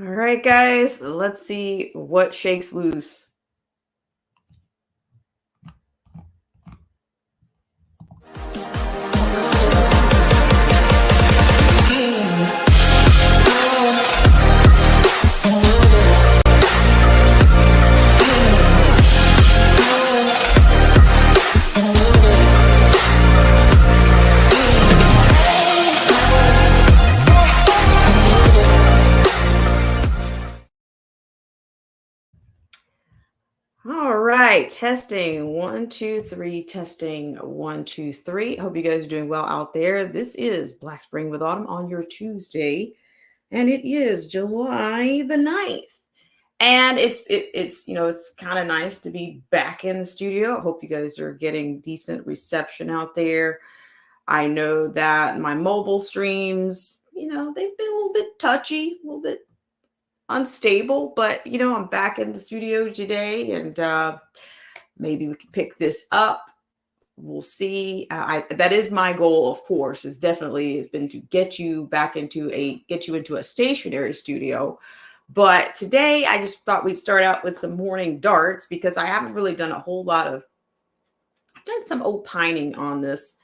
All right, guys, let's see what shakes loose. All right, testing one, two, three, testing one, two, three. Hope you guys are doing well out there. This is Black Spring with Autumn on your Tuesday, and it is July the 9th. And it's kind of nice to be back in the studio. I hope you guys are getting decent reception out there. I know that my mobile streams, they've been a little bit touchy, a little bit unstable, but I'm back in the studio today, and maybe we can pick this up. We'll see. That is my goal, of course, is definitely has been to get you into a stationary studio. But today I just thought we'd start out with some morning darts because I haven't really done a whole lot of I've done some opining on this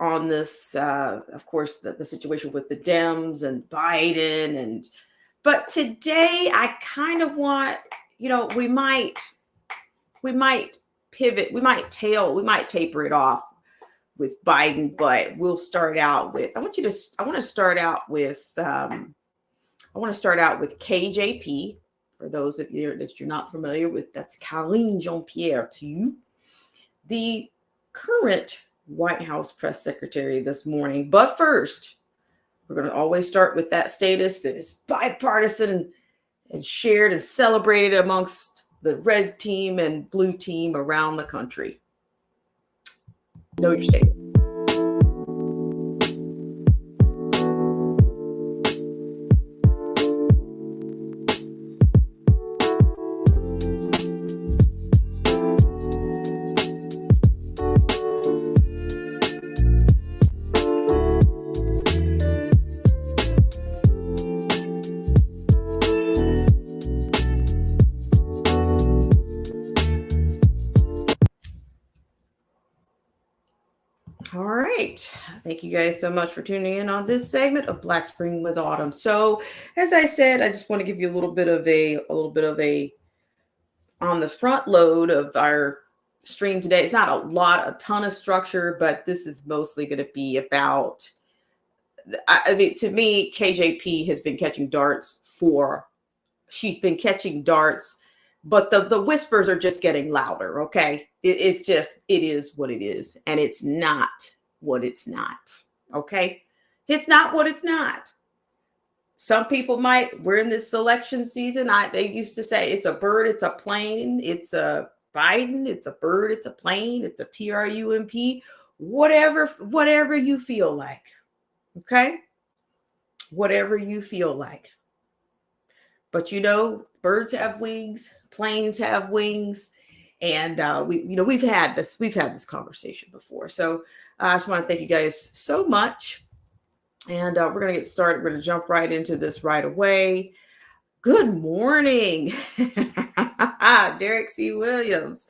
of course the situation with the Dems and Biden, and but today I kind of want, we might pivot, we might taper it off with Biden, but we'll start out with I want to start out with KJP. For those of you that you're not familiar with, that's Karine Jean-Pierre Théu, the current White House press secretary this morning. But first, we're going to always start with that status that is bipartisan and shared and celebrated amongst the red team and blue team around the country. Know your status. All right. Thank you guys so much for tuning in on this segment of Black Spring with Autumn. So, as I said, I just want to give you a little bit of a on the front load of our stream today. It's not a ton of structure, but this is mostly going to be about. I mean, to me, KJP has been catching darts for. She's been catching darts, but the whispers are just getting louder. Okay, it is what it is, and it's not what it's not. Okay, it's not what it's not. Some people we're in this election season. They used to say it's a bird, it's a plane, it's a Biden, it's a bird, it's a plane, it's a TRUMP, whatever you feel like. Okay, whatever you feel like. But birds have wings, planes have wings, and we've had this conversation before. So I just want to thank you guys so much, and we're gonna get started. We're gonna jump right into this right away. Good morning, Derek C. Williams.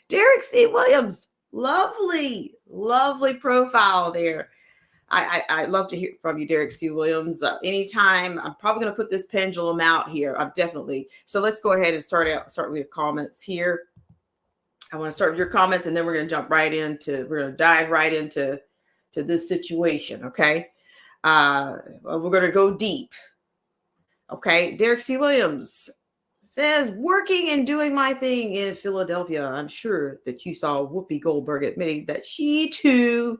Derek C. Williams, lovely, lovely profile there. I love to hear from you, Derek C. Williams. Anytime. I'm probably going to put this pendulum out here. I'm definitely. So let's go ahead and start with your comments here. I want to start with your comments, and then we're going to we're going to dive right into this situation. Okay. We're going to go deep. Okay. Derek C. Williams says, working and doing my thing in Philadelphia. I'm sure that you saw Whoopi Goldberg admitting that she too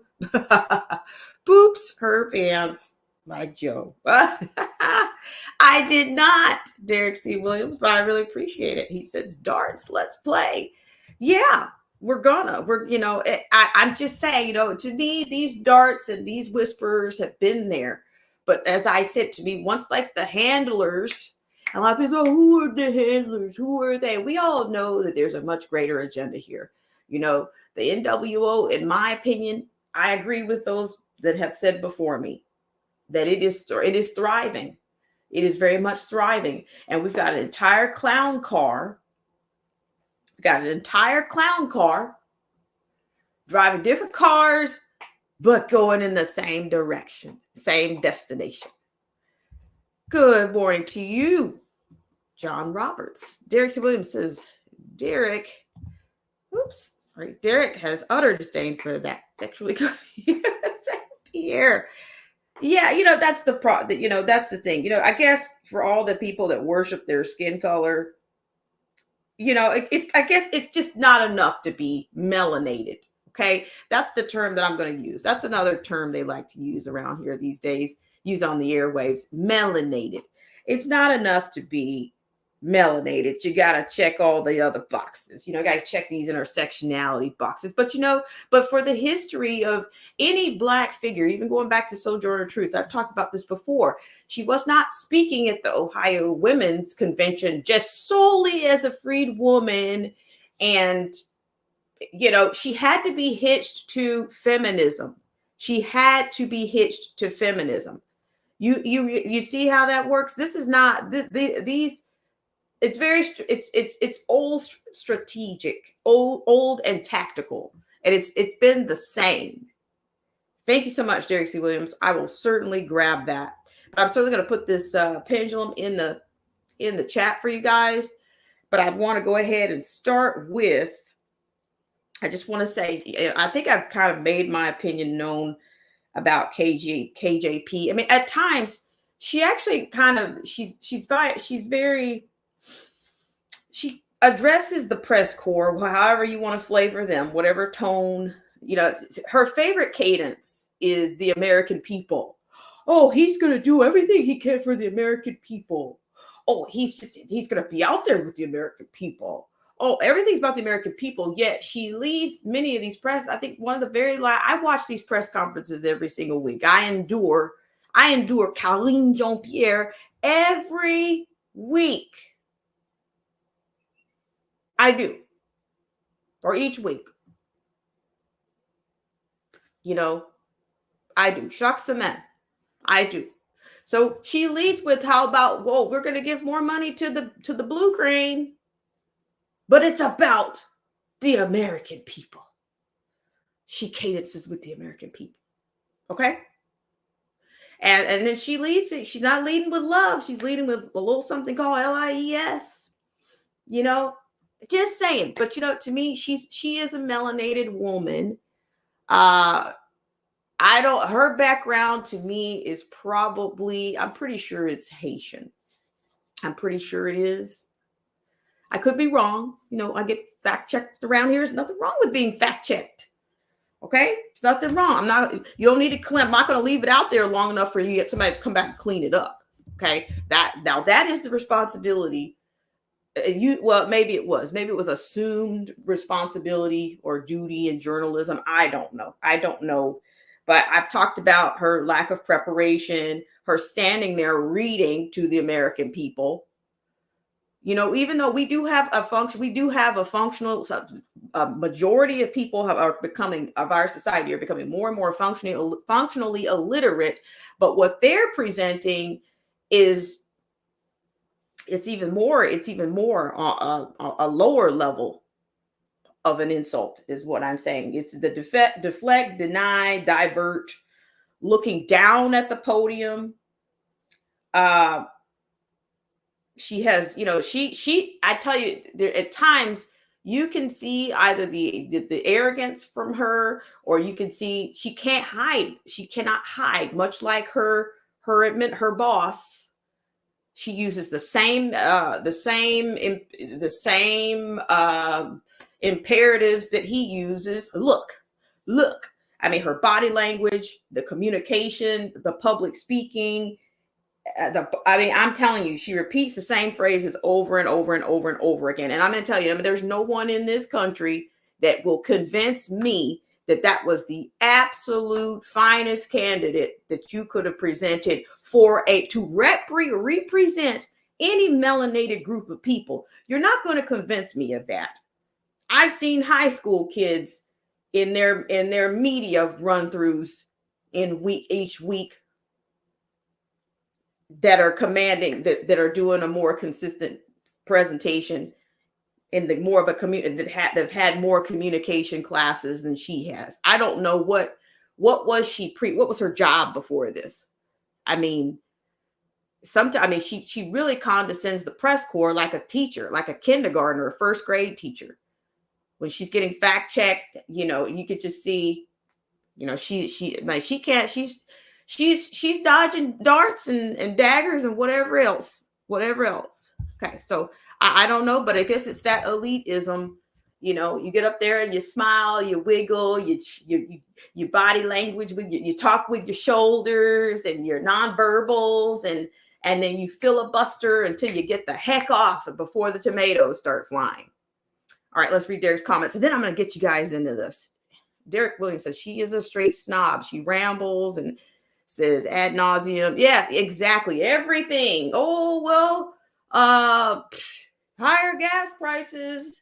boops her pants like Joe. I did not, Derek C. Williams, but I really appreciate it. He says, darts, let's play. Yeah, I'm just saying, to me, these darts and these whispers have been there. But as I said, to me, once like the handlers, a lot of people go, who are the handlers? Who are they? We all know that there's a much greater agenda here. The NWO, in my opinion, I agree with those that have said before me that it is thriving. It is very much thriving. And we've got an entire clown car. We've got an entire clown car driving different cars, but going in the same direction, same destination. Good morning to you, John Roberts. Derek C. Williams says, Derek has utter disdain for that sexually. Pierre. Yeah, that's the that's the thing. I guess for all the people that worship their skin color, I guess it's just not enough to be melanated. Okay, that's the term that I'm going to use. That's another term they like to use around here these days, use on the airwaves, melanated. It's not enough to be melanated. You got to check all the other boxes. Got to check these intersectionality boxes. But but for the history of any Black figure, even going back to Sojourner Truth, I've talked about this before. She was not speaking at the Ohio Women's Convention just solely as a freed woman, and she had to be hitched to feminism. She had to be hitched to feminism. You see how that works? This is not these. It's old strategic, old and tactical, and it's been the same. Thank you so much, Derek C. Williams. I will certainly grab that. But I'm certainly going to put this pendulum in the chat for you guys. But I want to go ahead and start with. I just want to say, I think I've kind of made my opinion known about KJP. I mean, at times she actually kind of she addresses the press corps, however you want to flavor them, whatever tone. Her favorite cadence is the American people. Oh, he's going to do everything he can for the American people. Oh, he's going to be out there with the American people. Oh, everything's about the American people. Yet she leads many of these press. I think one of the I watch these press conferences every single week. I endure Karine Jean-Pierre every week. I do. Or each week. I do. Jacques Semen. I do. So she leads with how about, whoa, we're going to give more money to the blue-green. But it's about the American people. She cadences with the American people. Okay? And then she leads it. She's not leading with love. She's leading with a little something called LIES. Just saying. But to me, she is a melanated woman. Her background to me is probably, I'm pretty sure it's Haitian. I'm pretty sure it is. I could be wrong. I get fact checked around here. There's nothing wrong with being fact checked. Okay? There's nothing wrong. You don't need to clean. I'm not going to leave it out there long enough for you to get somebody to come back and clean it up. Okay? That is the responsibility. Maybe it was assumed responsibility or duty in journalism. I don't know. But I've talked about her lack of preparation, her standing there reading to the American people. Even though we do have a functional majority of people of our society are becoming more and more functionally illiterate. But what they're presenting is it's even more a lower level of an insult is what I'm saying. It's the deflect, deny, divert, looking down at the podium. She has, I tell you, there at times you can see either the arrogance from her, or you can see she can't hide. She cannot hide, much like her boss. She uses the same imperatives that he uses. Look. I mean, her body language, the communication, the public speaking. I'm telling you, she repeats the same phrases over and over and over and over again. And I'm going to tell you, there's no one in this country that will convince me that was the absolute finest candidate that you could have presented to represent any melanated group of people. You're not going to convince me of that. I've seen high school kids in their media run-throughs each week that are commanding, that are doing a more consistent presentation in the more of a community that have had more communication classes than she has. I don't know what was she what was her job before this? I mean, sometimes, I mean, she really condescends the press corps like a teacher, like a kindergartner, a first grade teacher. When she's getting fact checked, you know, you could just see, you know, she can't, she's dodging darts and daggers and whatever else. Okay, so I don't know, but I guess it's that elitism. You know, you get up there and you smile, you wiggle, you body language with you talk with your shoulders and your nonverbals, and then you filibuster until you get the heck off before the tomatoes start flying. All right, let's read Derek's comments, and then I'm going to get you guys into this. Derek Williams says she is a straight snob. She rambles and says ad nauseum. Yeah, exactly. Everything. Oh, well, higher gas prices.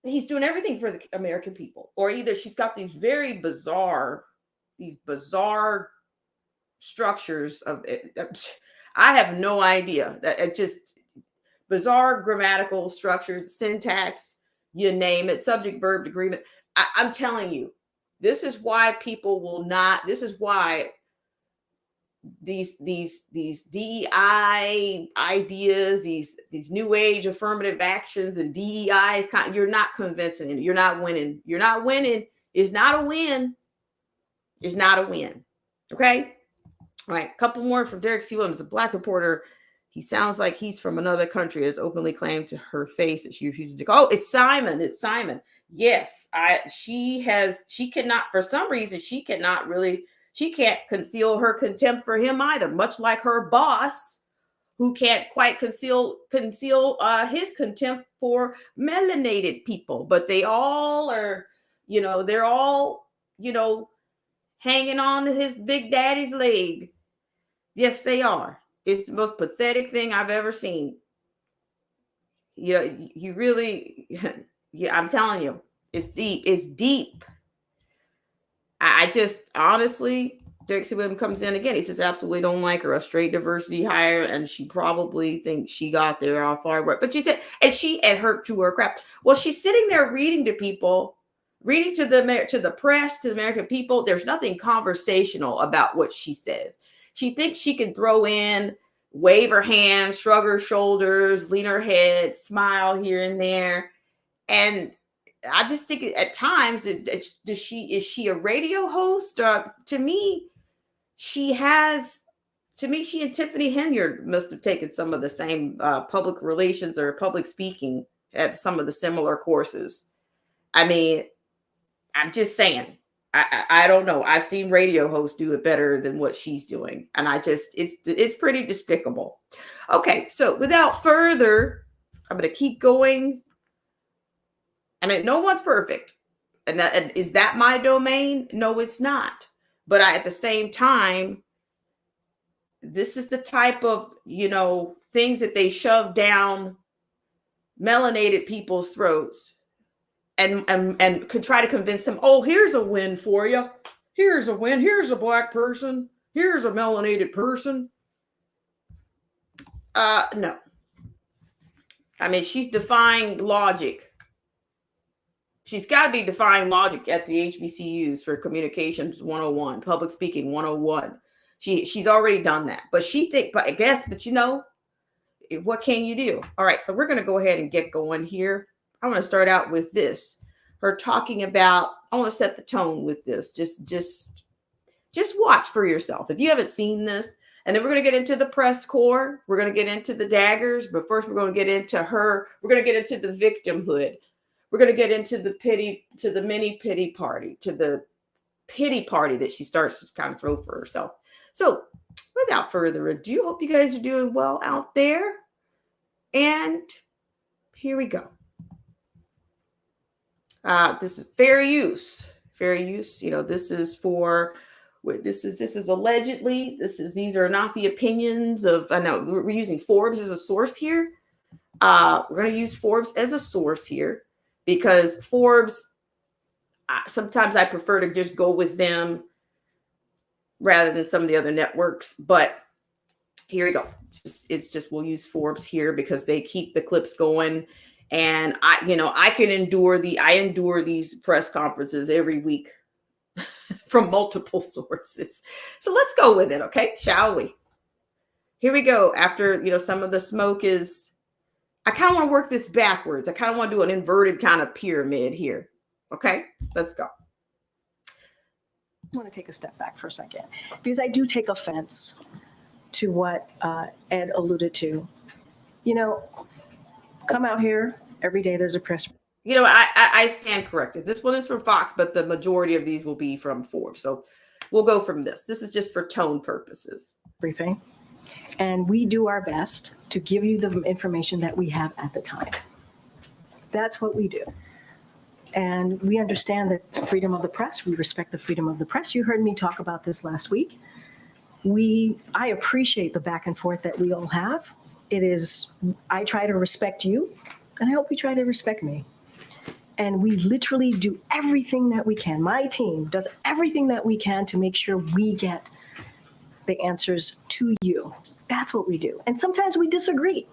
He's doing everything for the American people. Or either she's got these very bizarre structures of it. I have no idea. That it just bizarre grammatical structures, syntax, you name it, subject verb agreement. I'm telling you, this is why people will not. This is why these DEI ideas, these new age affirmative actions and DEIs, you're not convincing. You're not winning. You're not winning. It's not a win. It's not a win. Okay. All right. A couple more from Derek C. Williams, a Black reporter. He sounds like he's from another country. Has openly claimed to her face that she refuses to go. Oh, it's Simon. It's Simon. Yes, she cannot, for some reason, she can't conceal her contempt for him either. Much like her boss, who can't quite conceal his contempt for melanated people. But they all are, you know, they're all, you know, hanging on to his big daddy's leg. Yes, they are. It's the most pathetic thing I've ever seen. You know, you really, yeah, I'm telling you, it's deep. It's deep. I just honestly, Derek C. Williams comes in again. He says, absolutely don't like her, a straight diversity hire, and she probably thinks she got there off hard work. But she said, and her to her crap. Well, she's sitting there reading to people, reading to the press, to the American people. There's nothing conversational about what she says. She thinks she can throw in, wave her hands, shrug her shoulders, lean her head, smile here and there. And I just think at times, is she a radio host? To me, she and Tiffany Henyard must have taken some of the same public relations or public speaking at some of the similar courses. I mean, I'm just saying. I don't know. I've seen radio hosts do it better than what she's doing. And it's pretty despicable. Okay, so without further, I'm going to keep going. I mean, no one's perfect. And is that my domain? No, it's not. But at the same time, this is the type of, you know, things that they shove down melanated people's throats. And could try to convince them, oh, here's a win for you. Here's a win. Here's a Black person. Here's a melanated person. No. I mean, she's defying logic. She's got to be defying logic at the HBCUs for Communications 101, Public Speaking 101. She's already done that. But you know, what can you do? All right, so we're going to go ahead and get going here. I want to start out with this. Her talking about, I want to set the tone with this. Just watch for yourself. If you haven't seen this, and then we're going to get into the press corps. We're going to get into the daggers. But first, we're going to get into her. We're going to get into the victimhood. We're going to get into the mini pity party, to the pity party that she starts to kind of throw for herself. So without further ado, hope you guys are doing well out there. And here we go. This is fair use. Fair use. You know, this is allegedly. These are not the opinions of. I know we're using Forbes as a source here. We're going to use Forbes as a source here because Forbes. Sometimes I prefer to just go with them rather than some of the other networks. But here we go. It's just we'll use Forbes here because they keep the clips going. And I endure these press conferences every week from multiple sources. So let's go with it, okay? Shall we? Here we go. After, some of the smoke is, I kind of want to work this backwards. I kind of want to do an inverted kind of pyramid here. Okay, let's go. I want to take a step back for a second because I do take offense to what Ed alluded to. Come out here every day. There's a press. I stand corrected. This one is from Fox, but the majority of these will be from Forbes. So we'll go from this. This is just for tone purposes. Briefing. And we do our best to give you the information that we have at the time. That's what we do. And we understand that freedom of the press, we respect the freedom of the press. You heard me talk about this last week. I appreciate the back and forth that we all have. I try to respect you, and I hope you try to respect me. And we literally do everything that we can. My team does everything that we can to make sure we get the answers to you. That's what we do. And sometimes we disagree.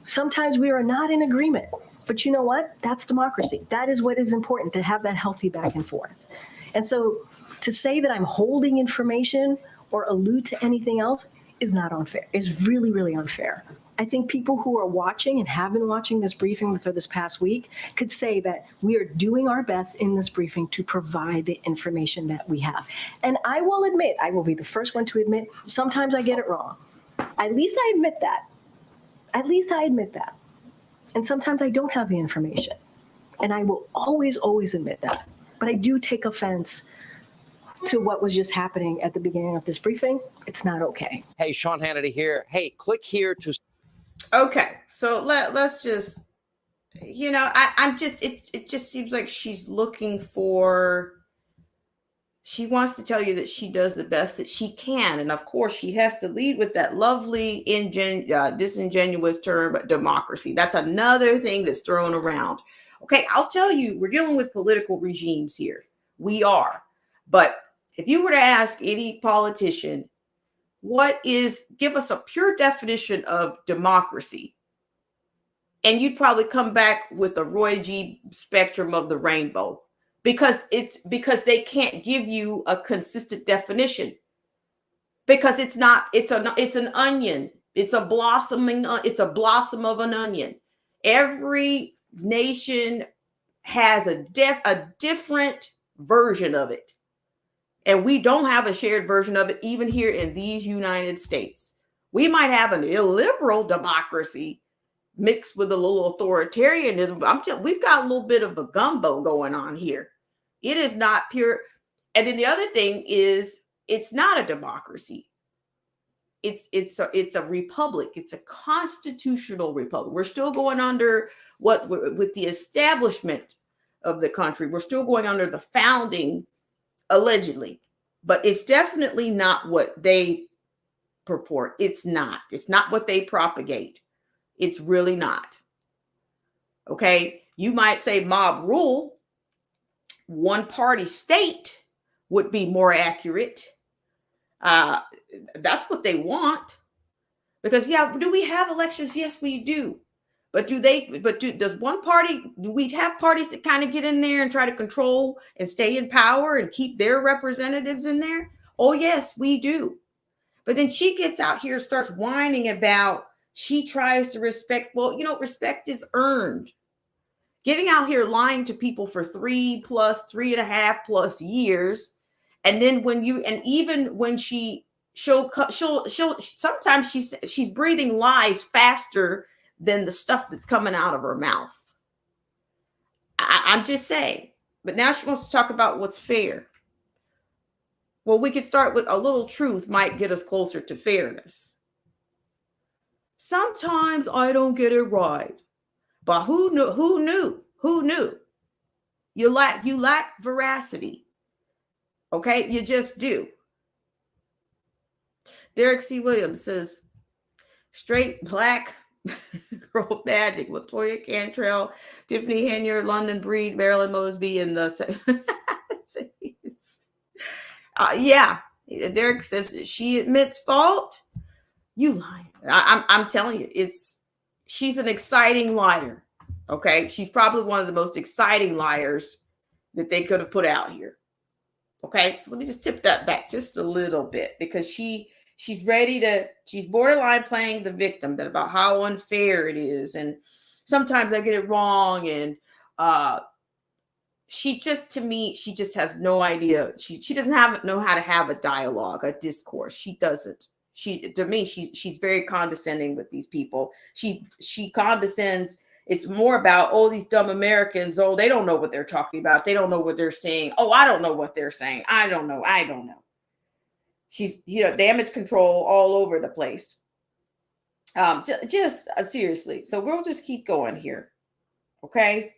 Sometimes we are not in agreement. But you know what? That's democracy. That is what is important, to have that healthy back and forth. And so to say that I'm holding information or allude to anything else is not unfair. It's really, really unfair. I think people who are watching and have been watching this briefing for this past week could say that we are doing our best in this briefing to provide the information that we have. And I will admit, I will be the first one to admit, sometimes I get it wrong. At least I admit that. And sometimes I don't have the information. And I will always, always admit that. But I do take offense to what was just happening at the beginning of this briefing. It's not okay. Hey, Sean Hannity here. Hey, click here to... Okay, so let's just, it just seems like she's looking for, she wants to tell you that she does the best that she can. And of course, she has to lead with that lovely, disingenuous term, democracy. That's another thing that's thrown around. Okay, I'll tell you, we're dealing with political regimes here. We are. But if you were to ask any politician, give us a pure definition of democracy, and you'd probably come back with a Roy G. spectrum of the rainbow, because they can't give you a consistent definition, because it's an onion. It's a blossom of an onion. Every nation has a different version of it. And we don't have a shared version of it, even here in these United States. We might have an illiberal democracy mixed with a little authoritarianism. We've got a little bit of a gumbo going on here. It is not pure. And then the other thing is, it's not a democracy. It's a republic. It's a constitutional republic. We're still going under with the establishment of the country. We're still going under the founding, allegedly, but it's definitely not what they purport. It's not what they propagate. It's really not. Okay. You might say mob rule, one party state would be more accurate. That's what they want, because do we have elections? Yes, we do. But do we have parties that kind of get in there and try to control and stay in power and keep their representatives in there? Oh, yes, we do. But then she gets out here and starts whining about she tries to respect. Well, respect is earned. Getting out here lying to people for 3.5+ years. And then even when she'll sometimes she's breathing lies faster than the stuff that's coming out of her mouth. I'm just saying. But now she wants to talk about what's fair. Well, we could start with a little truth might get us closer to fairness. Sometimes I don't get it right. But who knew? You lack veracity. Okay? You just do. Derek C. Williams says, straight black girl magic. Latoya Cantrell, Tiffany Henier, London Breed, Marilyn Mosby, and the yeah, Derek says she admits fault. You lying. I'm telling you, she's an exciting liar. Okay. She's probably one of the most exciting liars that they could have put out here. Okay. So let me just tip that back just a little bit, because she's borderline playing the victim, that about how unfair it is. And sometimes I get it wrong. And, she just has no idea. She doesn't know how to have a dialogue, a discourse. She doesn't. She's very condescending with these people. She condescends. It's more about, oh, these dumb Americans. Oh, they don't know what they're talking about. They don't know what they're saying. Oh, I don't know what they're saying. I don't know. She's, damage control all over the place. Seriously. So we'll just keep going here. Okay.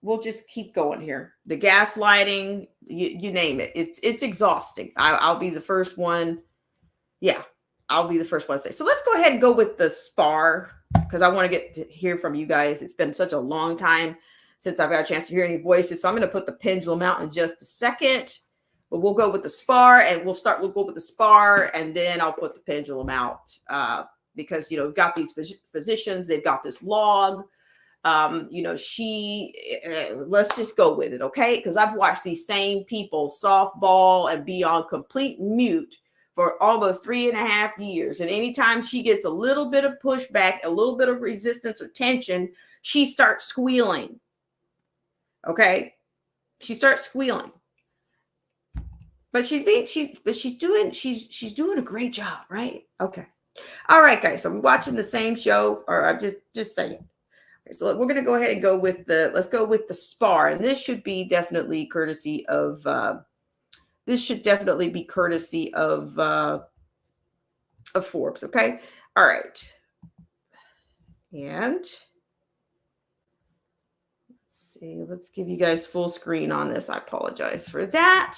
We'll just keep going here. The gaslighting, you name it. It's exhausting. I'll be the first one. Yeah, I'll be the first one to say. So let's go ahead and go with the SPAR, because I want to get to hear from you guys. It's been such a long time since I've got a chance to hear any voices. So I'm going to put the pendulum out in just a second. But we'll go with the SPAR, and we'll go with the SPAR, and then I'll put the pendulum out because, we've got these physicians. They've got this log. Let's just go with it, okay? Because I've watched these same people softball and be on complete mute for almost 3.5 years. And anytime she gets a little bit of pushback, a little bit of resistance or tension, she starts squealing. Okay? She starts squealing. But she's doing a great job, right? Okay. All right, guys. So we're watching the same show, or I'm just saying. So we're going to go ahead and let's go with the SPAR. And this should be definitely courtesy of, Forbes. Okay. All right. And let's see, let's give you guys full screen on this. I apologize for that.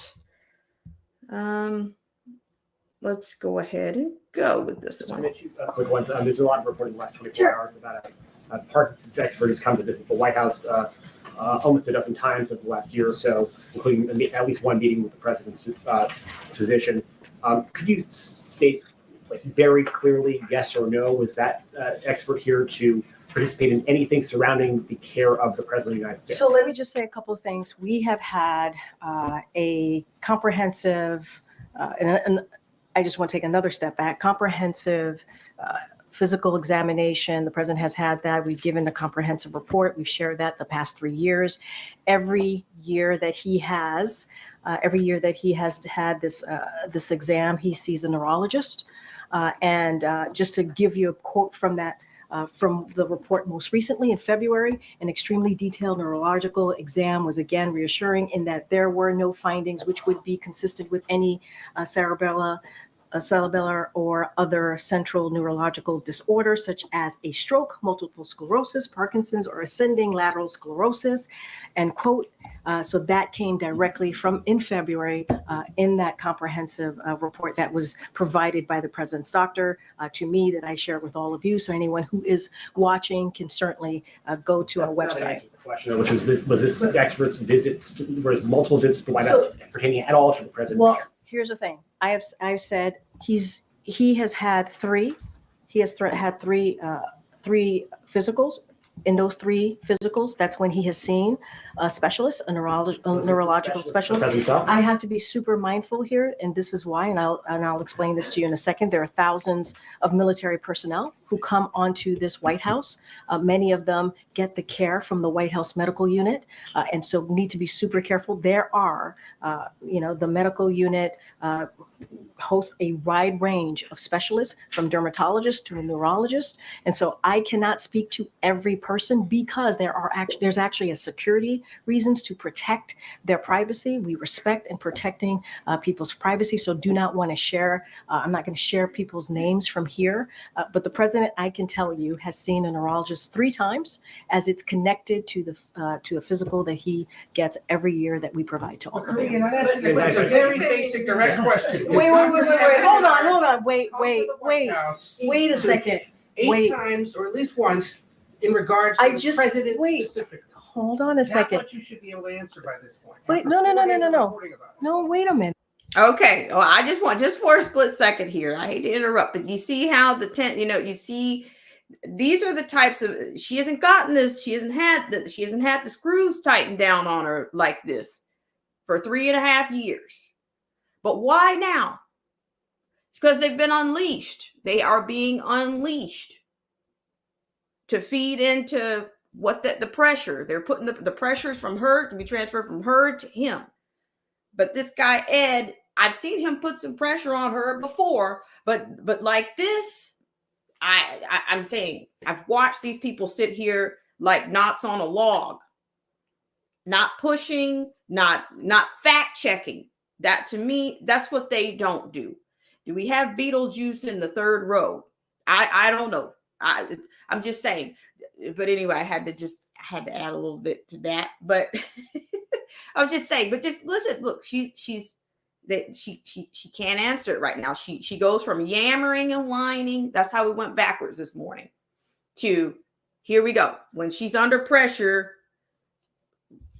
Let's go ahead and go with this one. Quick ones. There's a lot of reporting in the last 24 hours about a Parkinson's expert who's come to visit the White House almost a dozen times over the last year or so, including at least one meeting with the president's physician. Could you state very clearly, yes or no, was that expert here to participate in anything surrounding the care of the President of the United States? So let me just say a couple of things. We have had a comprehensive, and I just want to take another step back, comprehensive physical examination. The president has had that. We've given a comprehensive report. We've shared that the past 3 years. Every year that he has had this exam, he sees a neurologist. And just to give you a quote from that, from the report most recently in February, an extremely detailed neurological exam was again reassuring in that there were no findings which would be consistent with any cerebellar or other central neurological disorder, such as a stroke, multiple sclerosis, Parkinson's, or ascending lateral sclerosis, end quote. So that came directly from in February in that comprehensive report that was provided by the president's doctor to me, that I shared with all of you. So anyone who is watching can certainly go to our website. Question, which was this expert's visits, was multiple visits to the White House pertaining at all to the president's care? Here's the thing. I've said he has had three. He has had three physicals. In those 3 physicals, that's when he has seen a specialist, a neurological specialist. I have to be super mindful here, and this is why, and I'll explain this to you in a second. There are thousands of military personnel who come onto this White House. Many of them get the care from the White House medical unit, and so need to be super careful. There are, the medical unit hosts a wide range of specialists, from dermatologists to a neurologist, and so I cannot speak to every person because there's actually a security reasons to protect their privacy. We respect and protecting people's privacy, so do not want to share. I'm not going to share people's names from here, but the president, I can tell you, has seen a neurologist 3 times, as it's connected to a physical that he gets every year that we provide to all of you. It's a very basic, direct question. Wait. Hold on. Wait a second. 8 times, or at least once, in regards to the president specifically. Hold on a second. Not what you should be able to answer by this point. Wait, no. No, wait a minute. Okay. Oh, I just want just for a split second here. I hate to interrupt, but you see how the tent, you see these are the types of she hasn't gotten this, she hasn't had the screws tightened down on her like this for 3.5 years. But why now? It's because they've been unleashed. They are being unleashed to feed into what the pressure. They're putting the pressures from her to be transferred from her to him. But this guy, Ed, I've seen him put some pressure on her before, but like this, I'm saying I've watched these people sit here like knots on a log, not pushing, not fact checking. That to me, that's what they don't do. Do we have Beetlejuice in the third row? I don't know. I'm just saying. But anyway, I had to add a little bit to that. But I'm just saying. But just listen. Look, she can't answer it right now. She goes from yammering and whining. That's how we went backwards this morning. To here we go. When she's under pressure,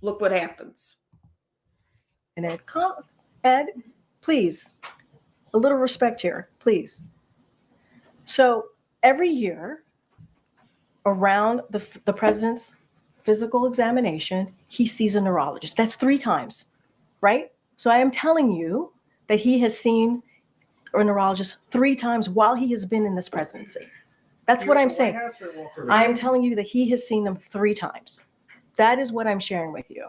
look what happens. And Ed, please, a little respect here, please. So every year around the president's physical examination, he sees a neurologist. That's 3 times, right? So I am telling you that he has seen a neurologist 3 times while he has been in this presidency. That's what I'm saying. I am telling you that he has seen them 3 times. That is what I'm sharing with you,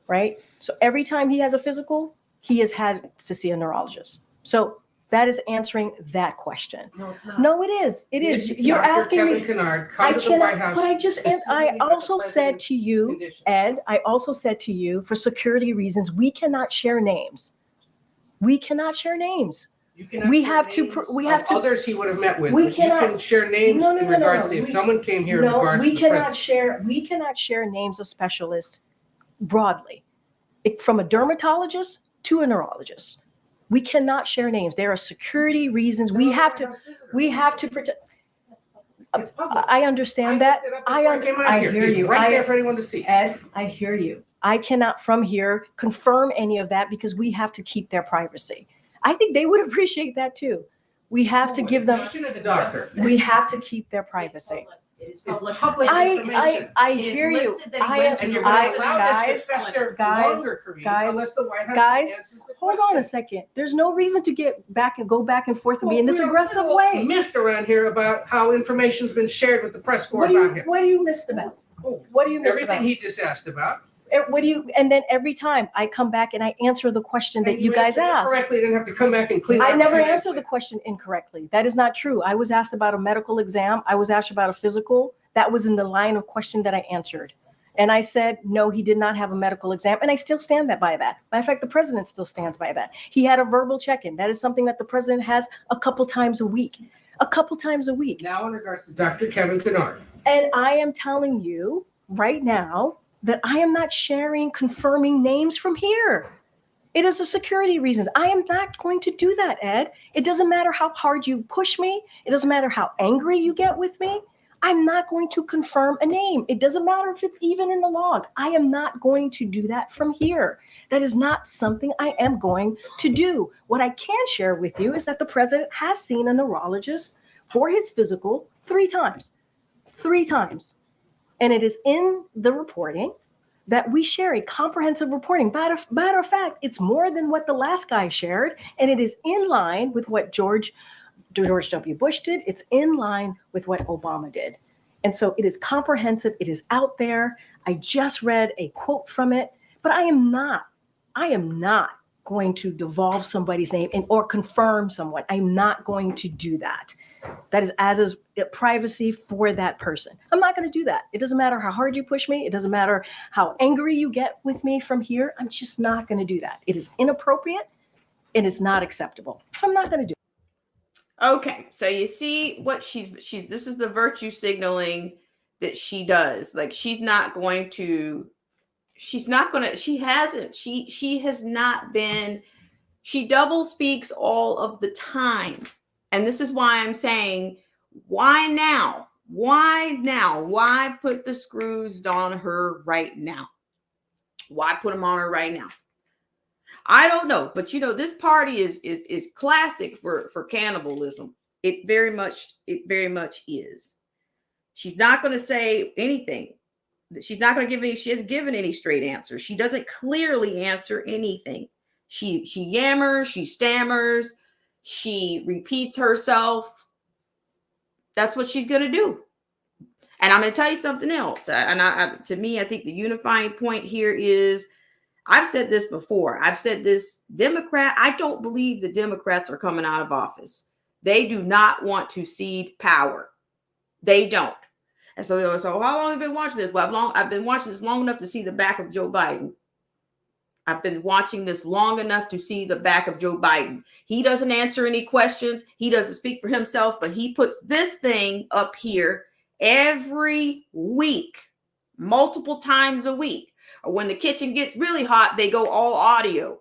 right? So every time he has a physical, he has had to see a neurologist. So that is answering that question. No, it's not. No, it is. It is. You're asking me. Kennard, I come to the White cannot, House. but I specifically also about the said to you, condition. Ed, I also said to you, for security reasons, we cannot share names. We cannot share names. You cannot We share have to names we have of to others he would have met with. we But cannot- You can share names No, no, in no, no, regards no. to if We- someone came here in No, regards we to the cannot president. share. We cannot share names of specialists broadly, from a dermatologist to a neurologist. We cannot share names. There are security reasons. We have to protect. It's public. I understand that. looked it up I before came out here. hear It's you. right there for anyone to see. Ed, I hear you. I cannot from here confirm any of that because we have to keep their privacy. I think they would appreciate that too. We have to give them. Information of the doctor. We have to keep their privacy. It's public information. I It is hear you. listed that he I went am. to And you're the going to allow guys, this to fester guys, longer, Kareem, guys, unless the White House guys, answers the Hold on a question. second. There's no reason to go back and forth and be in this Well, aggressive we're way. miffed around here about how information's been shared with the press corps What do about him. you missed about? What do you miss Everything about? he just asked about. And then every time I come back and I answer the question that And you guys answered it asked. correctly, you didn't have to come back and clean it I up never a few days answered the later. question incorrectly. That is not true. I was asked about a medical exam. I was asked about a physical. That was in the line of question that I answered. And I said, no, he did not have a medical exam. And I still stand by that. Matter of fact, the president still stands by that. He had a verbal check-in. That is something that the president has a couple times a week. Now in regards to Dr. Kevin Kennard. And I am telling you right now that I am not confirming names from here. It is a security reasons. I am not going to do that, Ed. It doesn't matter how hard you push me. It doesn't matter how angry you get with me. I'm not going to confirm a name. It doesn't matter if it's even in the log. I am not going to do that from here. That is not something I am going to do. What I can share with you is that the president has seen a neurologist for his physical 3 times. 3 times. And it is in the reporting that we share a comprehensive reporting. Matter of fact, it's more than what the last guy shared, and it is in line with what George W. Bush did. It's in line with what Obama did. And so it is comprehensive. It is out there. I just read a quote from it, but I am not going to devolve somebody's name or confirm someone. I'm not going to do that. That is privacy for that person. I'm not going to do that. It doesn't matter how hard you push me. It doesn't matter how angry you get with me from here. I'm just not going to do that. It is inappropriate and it's not acceptable. So I'm not going to do it. Okay, so you see what she's this is the virtue signaling that she does. Like she has not been, she double speaks all of the time. And this is why I'm saying, why now? Why now? Why put the screws on her right now? Why put them on her right now? I don't know, but this party is classic for cannibalism. It very much is. She's not going to say anything. She's not going to give any. She hasn't given any straight answers. She doesn't clearly answer anything. She yammers. She stammers. She repeats herself. That's what she's going to do. And I'm going to tell you something else. To me, I think the unifying point here is, I've said this before. I've said this, I don't believe the Democrats are coming out of office. They do not want to cede power. They don't. And so how long have you been watching this? Well, I've been watching this long enough to see the back of Joe Biden. I've been watching this long enough to see the back of Joe Biden. He doesn't answer any questions. He doesn't speak for himself, but he puts this thing up here every week, multiple times a week. Or when the kitchen gets really hot, they go all audio.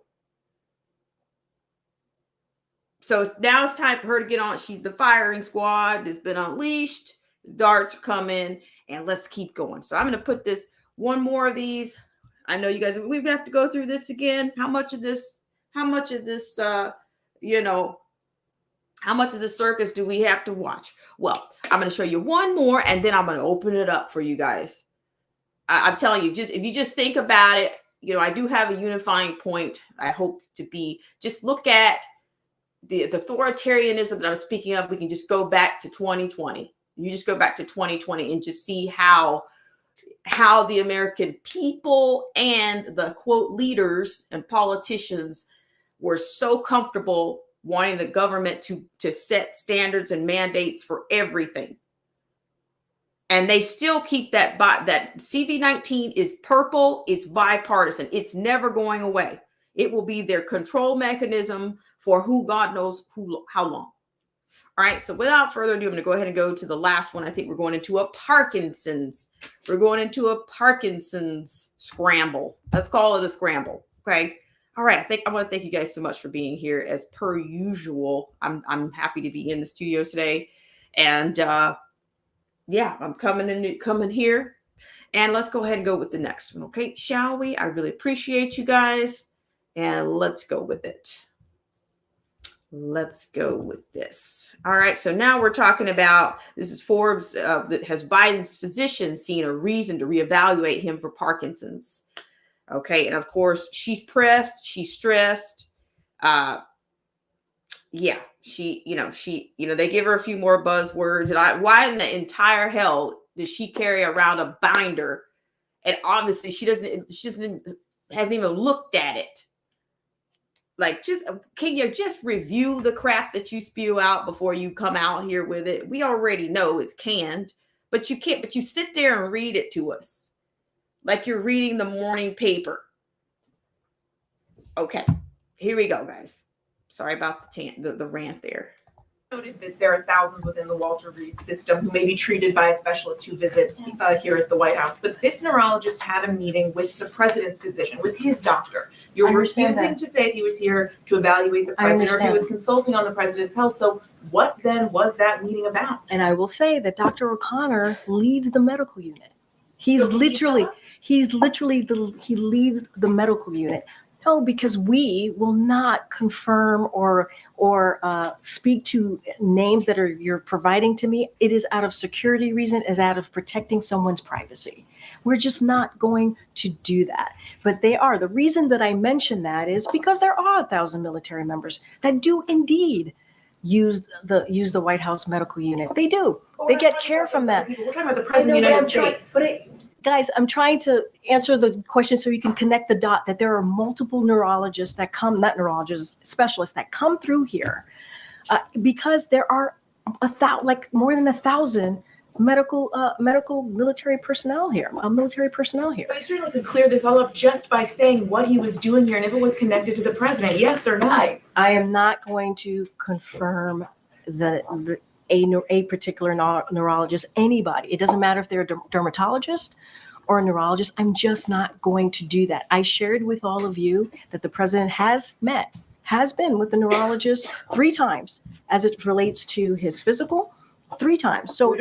So now it's time for her to get on. She's the firing squad has been unleashed. Darts are coming, and let's keep going. So I'm going to put this one more of these. I know you guys, we have to go through this again. How much of this circus do we have to watch? Well, I'm going to show you one more, and then I'm going to open it up for you guys. I'm telling you, if you just think about it, I do have a unifying point. I hope to be, just look at the authoritarianism that I'm speaking of. We can just go back to 2020. You just go back to 2020 and just see how the American people and the quote leaders and politicians were so comfortable wanting the government to set standards and mandates for everything. And they still keep that CV-19 is purple. It's bipartisan. It's never going away. It will be their control mechanism for who God knows how long. All right. So without further ado, I'm going to go ahead and go to the last one. I think we're going into a Parkinson's. We're going into a Parkinson's scramble. Let's call it a scramble. Okay. All right. I want to thank you guys so much for being here as per usual. I'm happy to be in the studio today. And yeah, I'm coming here. And let's go ahead and go with the next one. Okay. Shall we? I really appreciate you guys. And let's go with it. Let's go with this. All right. So now we're talking about, this is Forbes that has Biden's physician seen a reason to reevaluate him for Parkinson's. Okay. And of course, she's pressed. She's stressed. Yeah. They give her a few more buzzwords. And why in the entire hell does she carry around a binder? And obviously she hasn't even looked at it. Like, can you just review the crap that you spew out before you come out here with it? We already know it's canned, but you can't, but you sit there and read it to us like you're reading the morning paper. Okay, here we go, guys. Sorry about the rant there. Noted that there are thousands within the Walter Reed system who may be treated by a specialist who visits here at the White House. But this neurologist had a meeting with the president's physician, with his doctor. You're refusing to say if he was here to evaluate the president or if he was consulting on the president's health. So what then was that meeting about? And I will say that Dr. O'Connor leads the medical unit. He leads the medical unit. No, because we will not confirm or speak to names that you're providing to me. It is out of security reason, is out of protecting someone's privacy. We're just not going to do that. But they are. The reason that I mention that is because there are 1,000 military members that do indeed use the White House medical unit. They do. They get care from that. We're talking about the president of the United States. Guys, I'm trying to answer the question so you can connect the dot that there are multiple neurologists that come, not neurologists, specialists that come through here because there are more than 1,000 medical military personnel here, military personnel here. But you certainly could clear this all up just by saying what he was doing here and if it was connected to the president, yes or no. I am not going to confirm a particular neurologist, anybody. It doesn't matter if they're a dermatologist or a neurologist. I'm just not going to do that. I shared with all of you that the president has been with the neurologist 3 times as it relates to his physical, 3 times. So,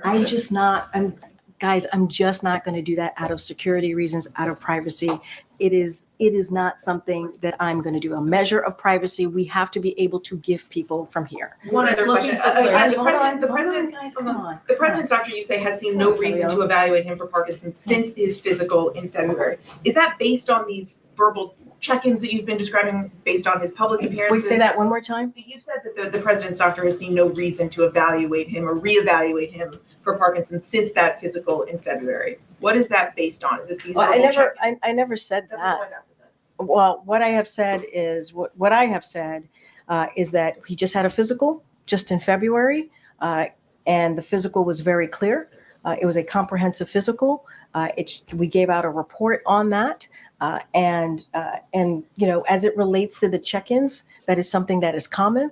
I'm just not going to do that out of security reasons, out of privacy. it is not something that I'm going to do. A measure of privacy, we have to be able to give people from here. One other question. Again, the president's doctor, you say, has seen no reason to evaluate him for Parkinson's since his physical in February. Is that based on these verbal check-ins that you've been describing, based on his public appearances? Wait, say that one more time. You said that the president's doctor has seen no reason to evaluate him or reevaluate him for Parkinson's since that physical in February. What is that based on? Is it these verbal check-ins? I never said That's that. what I said. Well, what I have said is what I have said is that he just had a physical just in February, and the physical was very clear. It was a comprehensive physical. We gave out a report on that, and as it relates to the check-ins, that is something that is common.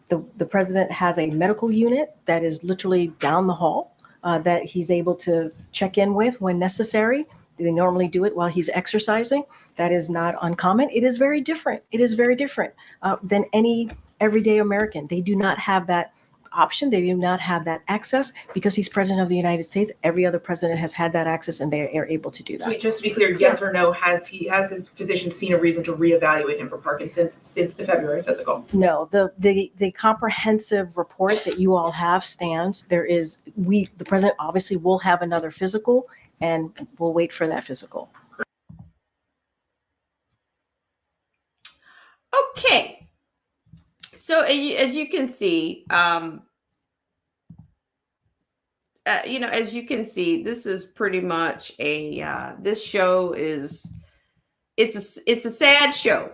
The president has a medical unit that is literally down the hall that he's able to check in with when necessary. They normally do it while he's exercising. That is not uncommon. It is very different. It is very different than any everyday American. They do not have that option. They do not have that access because he's president of the United States. Every other president has had that access, and they are able to do that. So just to be clear, yes or no, has his physician seen a reason to reevaluate him for Parkinson's since the February physical? No, the comprehensive report that you all have stands. The president obviously will have another physical, and we'll wait for that physical. Okay. So as you can see, as you can see, this is pretty much this show is, it's a sad show.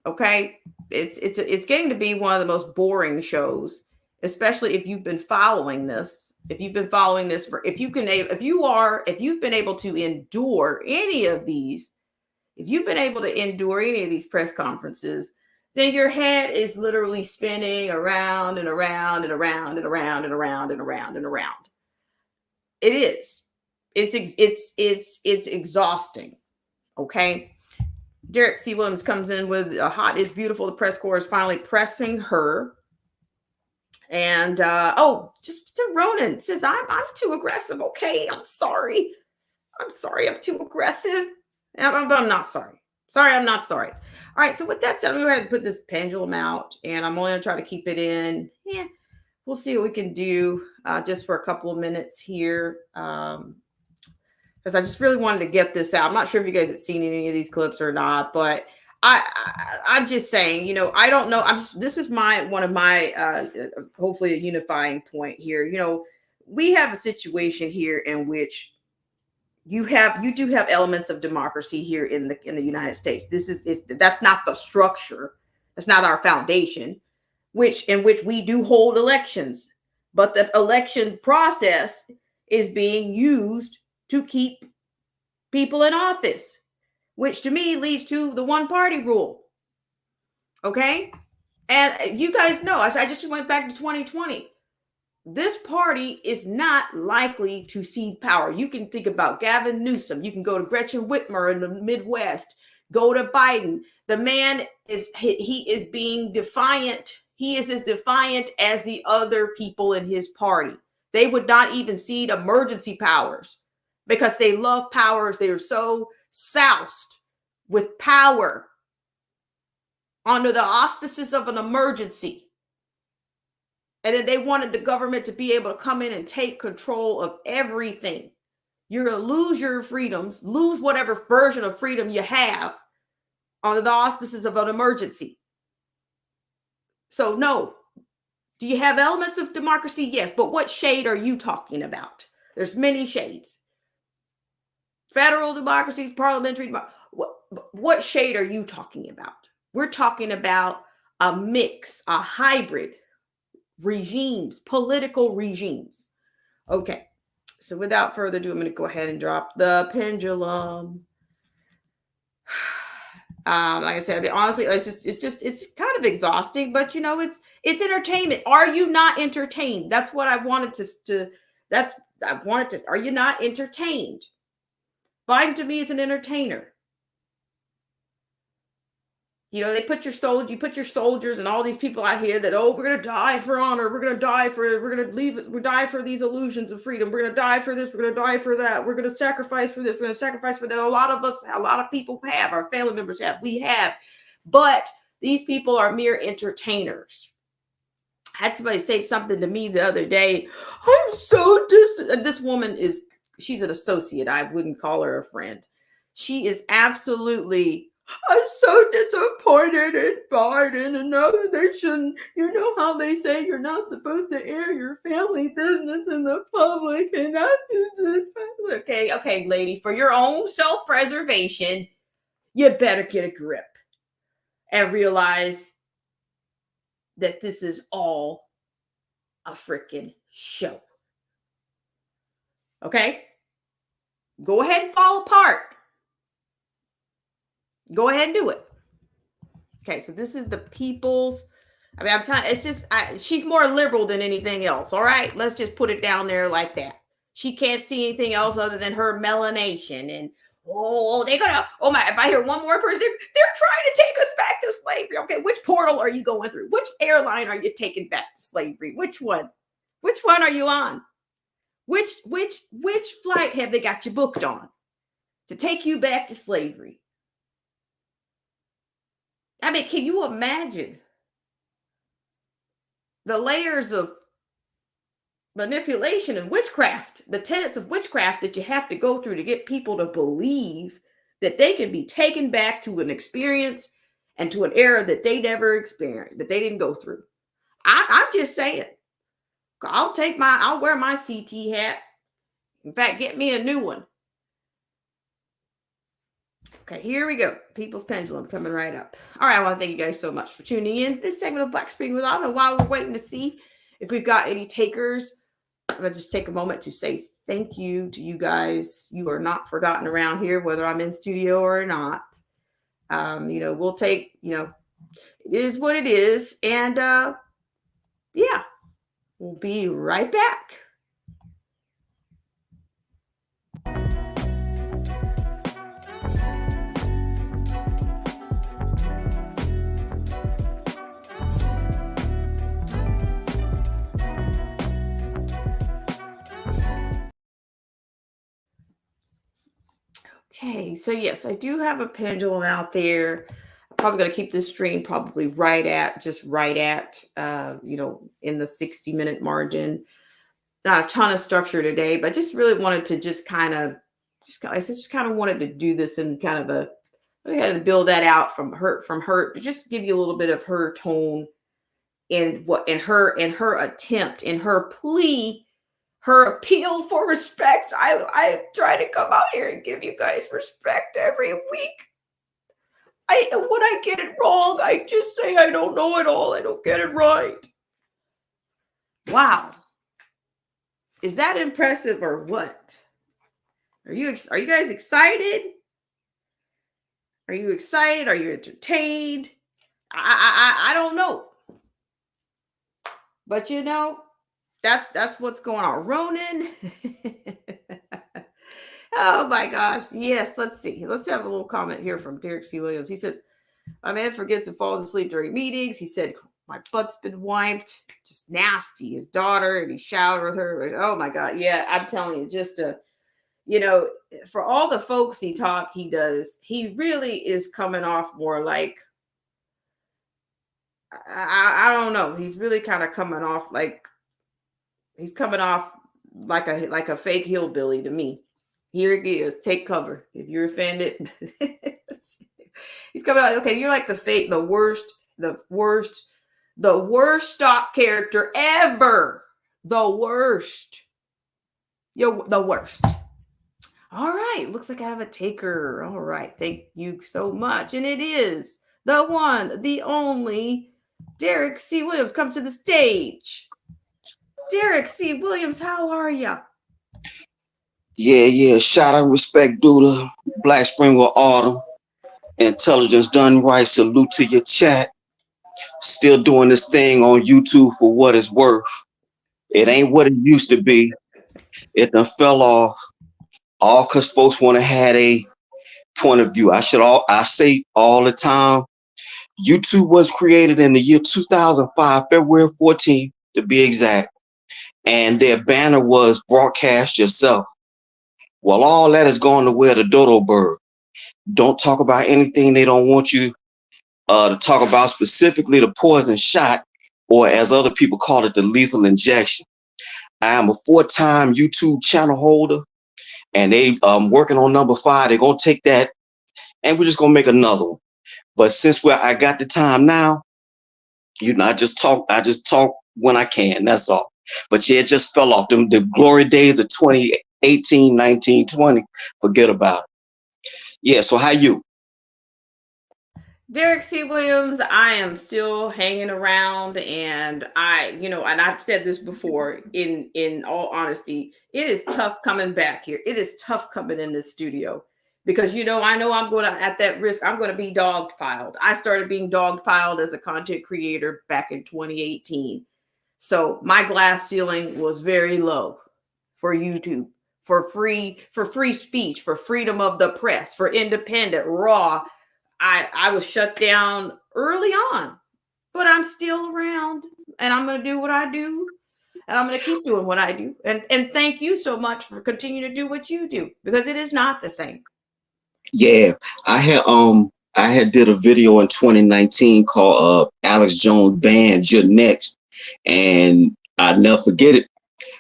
Okay. It's getting to be one of the most boring shows, especially if you've been following this. If you've been following this if you've been able to endure any of these, if you've been able to endure any of these press conferences, then your head is literally spinning around and around and around and around and around and around and around. It is. It's exhausting. Okay. Derek C. Williams comes in with a hot is beautiful. The press corps is finally pressing her. And just to Ronan says, I'm too aggressive. Okay, I'm sorry. I'm too aggressive. I'm not sorry. I'm not sorry. All right. So with that said, I'm going to go ahead and put this pendulum out, and I'm only going to try to keep it in. Yeah, we'll see what we can do just for a couple of minutes here. Because I just really wanted to get this out. I'm not sure if you guys have seen any of these clips or not, but I'm just saying, I don't know. This is one of my hopefully a unifying point here. We have a situation here in which you do have elements of democracy here in the United States. That's not the structure. That's not our foundation, in which we do hold elections, but the election process is being used to keep people in office, which to me leads to the one party rule. Okay. And you guys know, I just went back to 2020. This party is not likely to cede power. You can think about Gavin Newsom. You can go to Gretchen Whitmer in the Midwest, go to Biden. The man he is being defiant. He is as defiant as the other people in his party. They would not even cede emergency powers because they love powers. They are so soused with power under the auspices of an emergency. And then they wanted the government to be able to come in and take control of everything. You're going to lose your freedoms, lose whatever version of freedom you have under the auspices of an emergency. So no. Do you have elements of democracy? Yes. But what shade are you talking about? There's many shades. Federal democracies, parliamentary democracy. What shade are you talking about? We're talking about a mix, a hybrid regimes, political regimes. Okay. So without further ado, I'm going to go ahead and drop the pendulum. Like I said, honestly, it's kind of exhausting, but it's entertainment. Are you not entertained? That's what I wanted are you not entertained? Biden to me is an entertainer. You know, you put your soldiers and all these people out here that, oh, we're going to die for honor. We're going to die we die for these illusions of freedom. We're going to die for this. We're going to die for that. We're going to sacrifice for this. We're going to sacrifice for that. A lot of people have, our family members have, we have, but these people are mere entertainers. I had somebody say something to me the other day. I'm so this woman she's an associate. I wouldn't call her a friend. She is absolutely, I'm so disappointed in Biden and other nation. You know how they say you're not supposed to air your family business in the public, and that's okay, lady, for your own self-preservation, you better get a grip and realize that this is all a freaking show. Okay? Go ahead and fall apart. Go ahead and do it. Okay, so this is the people's, I'm telling you, it's just, she's more liberal than anything else, all right? Let's just put it down there like that. She can't see anything else other than her melanation. And, if I hear one more person, they're trying to take us back to slavery. Okay, which portal are you going through? Which airline are you taking back to slavery? Which one? Which one are you on? Which flight have they got you booked on to take you back to slavery? I mean, can you imagine the layers of manipulation and witchcraft, the tenets of witchcraft that you have to go through to get people to believe that they can be taken back to an experience and to an era that they never experienced, that they didn't go through? I'm just saying, I'll wear my CT hat. In fact, get me a new one. Okay, here we go. People's Pendulum coming right up. All right, I want to thank you guys so much for tuning in this segment of Black Spring with Autumn. And while we're waiting to see if we've got any takers, I'm going to just take a moment to say thank you to you guys. You are not forgotten around here, whether I'm in studio or not. We'll take, it is what it is. And we'll be right back. Okay, so yes, I do have a pendulum out there. I'm probably going to keep this stream probably right at, in the 60-minute margin. Not a ton of structure today, but just really wanted to just kind of wanted to do this in kind of I had to build that out from her, just give you a little bit of her tone in her attempt, in her plea, her appeal for respect. I try to come out here and give you guys respect every week. When I get it wrong, I just say I don't know it all. I don't get it right. Wow. Is that impressive or what? Are you guys excited? Are you excited? Are you entertained? I don't know. But that's what's going on. Ronan. Oh my gosh. Yes, let's see. Let's have a little comment here from Derek C. Williams. He says, my man forgets and falls asleep during meetings. He said, my butt's been wiped. Just nasty. His daughter, and he showered with her. Oh my God. Yeah, I'm telling you, just for all the folks he does, he really is coming off more like, I don't know. He's really kind of coming off like a fake hillbilly to me. Here it is. Take cover. If you're offended, he's coming out. Okay, you're like the worst stock character ever. The worst. You're the worst. All right. Looks like I have a taker. All right. Thank you so much. And it is the one, the only Derek C. Williams. Come to the stage. Derek C. Williams, how are you? Yeah. Shout out and respect due to Black Spring with Autumn. Intelligence done right. Salute to your chat. Still doing this thing on YouTube for what it's worth. It ain't what it used to be. It done fell off. All because folks want to have a point of view. I say all the time, YouTube was created in the year 2005, February 14th to be exact, and their banner was broadcast yourself. Well, all that is going to where the dodo bird. Don't talk about anything they don't want you to talk about, specifically the poison shot, or as other people call it, the lethal injection. I am a 4-time YouTube channel holder, and they working on number 5. They're gonna take that, and we're just gonna make another one. But since I got the time now, you know, I just talk when I can. That's all. But yeah, it just fell off. The glory days of 2018, 19, 20. Forget about it. Yeah. So how you? Derek C. Williams, I am still hanging around, and and I've said this before, in all honesty, it is tough coming back here. It is tough coming in this studio because, I know I'm going to, at that risk, I'm going to be dogpiled. I started being dogpiled as a content creator back in 2018. So my glass ceiling was very low for YouTube, for free speech, for freedom of the press, for independent, raw. I was shut down early on, but I'm still around, and I'm going to do what I do, and I'm going to keep doing what I do. And thank you so much for continuing to do what you do, because it is not the same. Yeah, I had did a video in 2019 called Alex Jones Band You're Next, and I'll never forget it.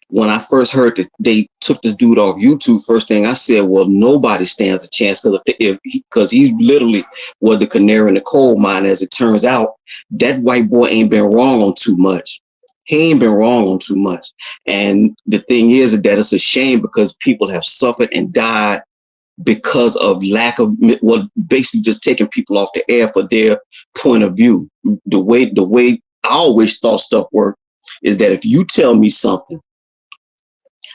When I first heard that they took this dude off YouTube, first thing I said, well, nobody stands a chance, because he literally was the canary in the coal mine. As it turns out, that white boy ain't been wrong on too much. He ain't been wrong on too much. And the thing is that it's a shame, because people have suffered and died because of lack of, well, basically just taking people off the air for their point of view. The way I always thought stuff worked is that if you tell me something,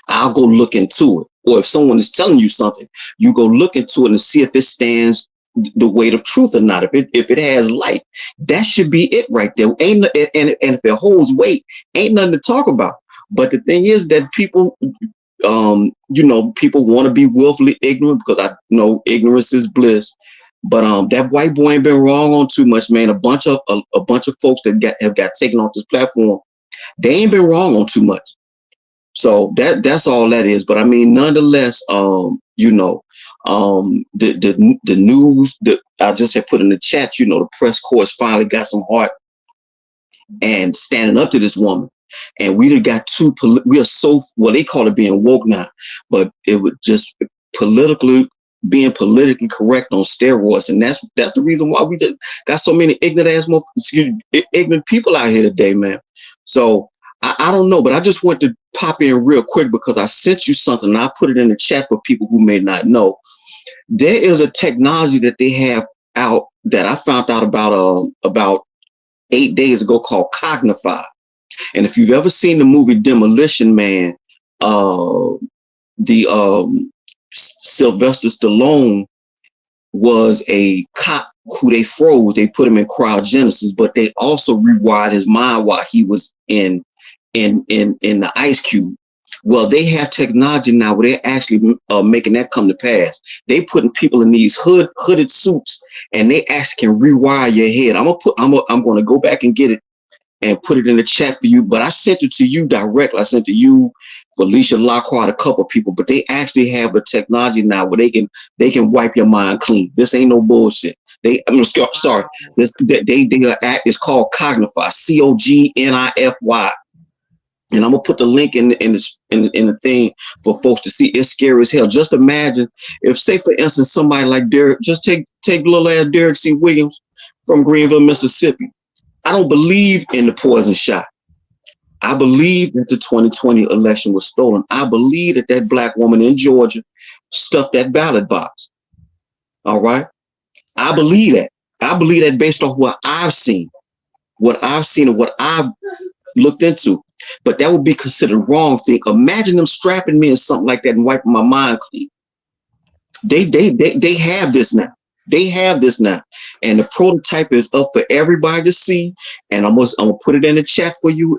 I'll go look into it. Or if someone is telling you something, you go look into it and see if it stands the weight of truth or not. If it has light, that should be it right there. And if it holds weight, ain't nothing to talk about. But the thing is that people, people want to be willfully ignorant, because I know ignorance is bliss. But that white boy ain't been wrong on too much, man. A bunch of folks that have got taken off this platform, they ain't been wrong on too much. So that's all that is. But I mean, nonetheless, the news that I just had put in the chat, the press corps finally got some heart and standing up to this woman. And we got we are so, well, they call it being woke now, but it would just being politically correct on steroids. And that's the reason why we got so many ignorant people out here today, man. So I don't know, but I just want to pop in real quick because I sent you something and I put it in the chat for people who may not know. There is a technology that they have out that I found out about 8 days ago called Cognify. And if you've ever seen the movie Demolition Man, Sylvester Stallone was a cop who they froze. They put him in cryogenesis, but they also rewired his mind while he was in the ice cube. Well, they have technology now where they're actually making that come to pass. They putting people in these hooded suits, and they actually can rewire your head. I'm going to go back and get it and put it in the chat for you. But I sent it to you directly. I sent it to you, Felicia Lockhart, a couple of people. But they actually have a technology now where they can wipe your mind clean. This ain't no bullshit. Sorry. It's called Cognify, Cognify. And I'm gonna put the link in the thing for folks to see. It's scary as hell. Just imagine if, say for instance, somebody like Derek, just take little ass Derek C. Williams from Greenville, Mississippi. I don't believe in the poison shot. I believe that the 2020 election was stolen. I believe that black woman in Georgia stuffed that ballot box. All right. I believe that. I believe that based off what I've seen and what I've looked into. But that would be considered wrong thing. Imagine them strapping me in something like that and wiping my mind clean. They have this now. They have this now. And the prototype is up for everybody to see. And I'm gonna put it in the chat for you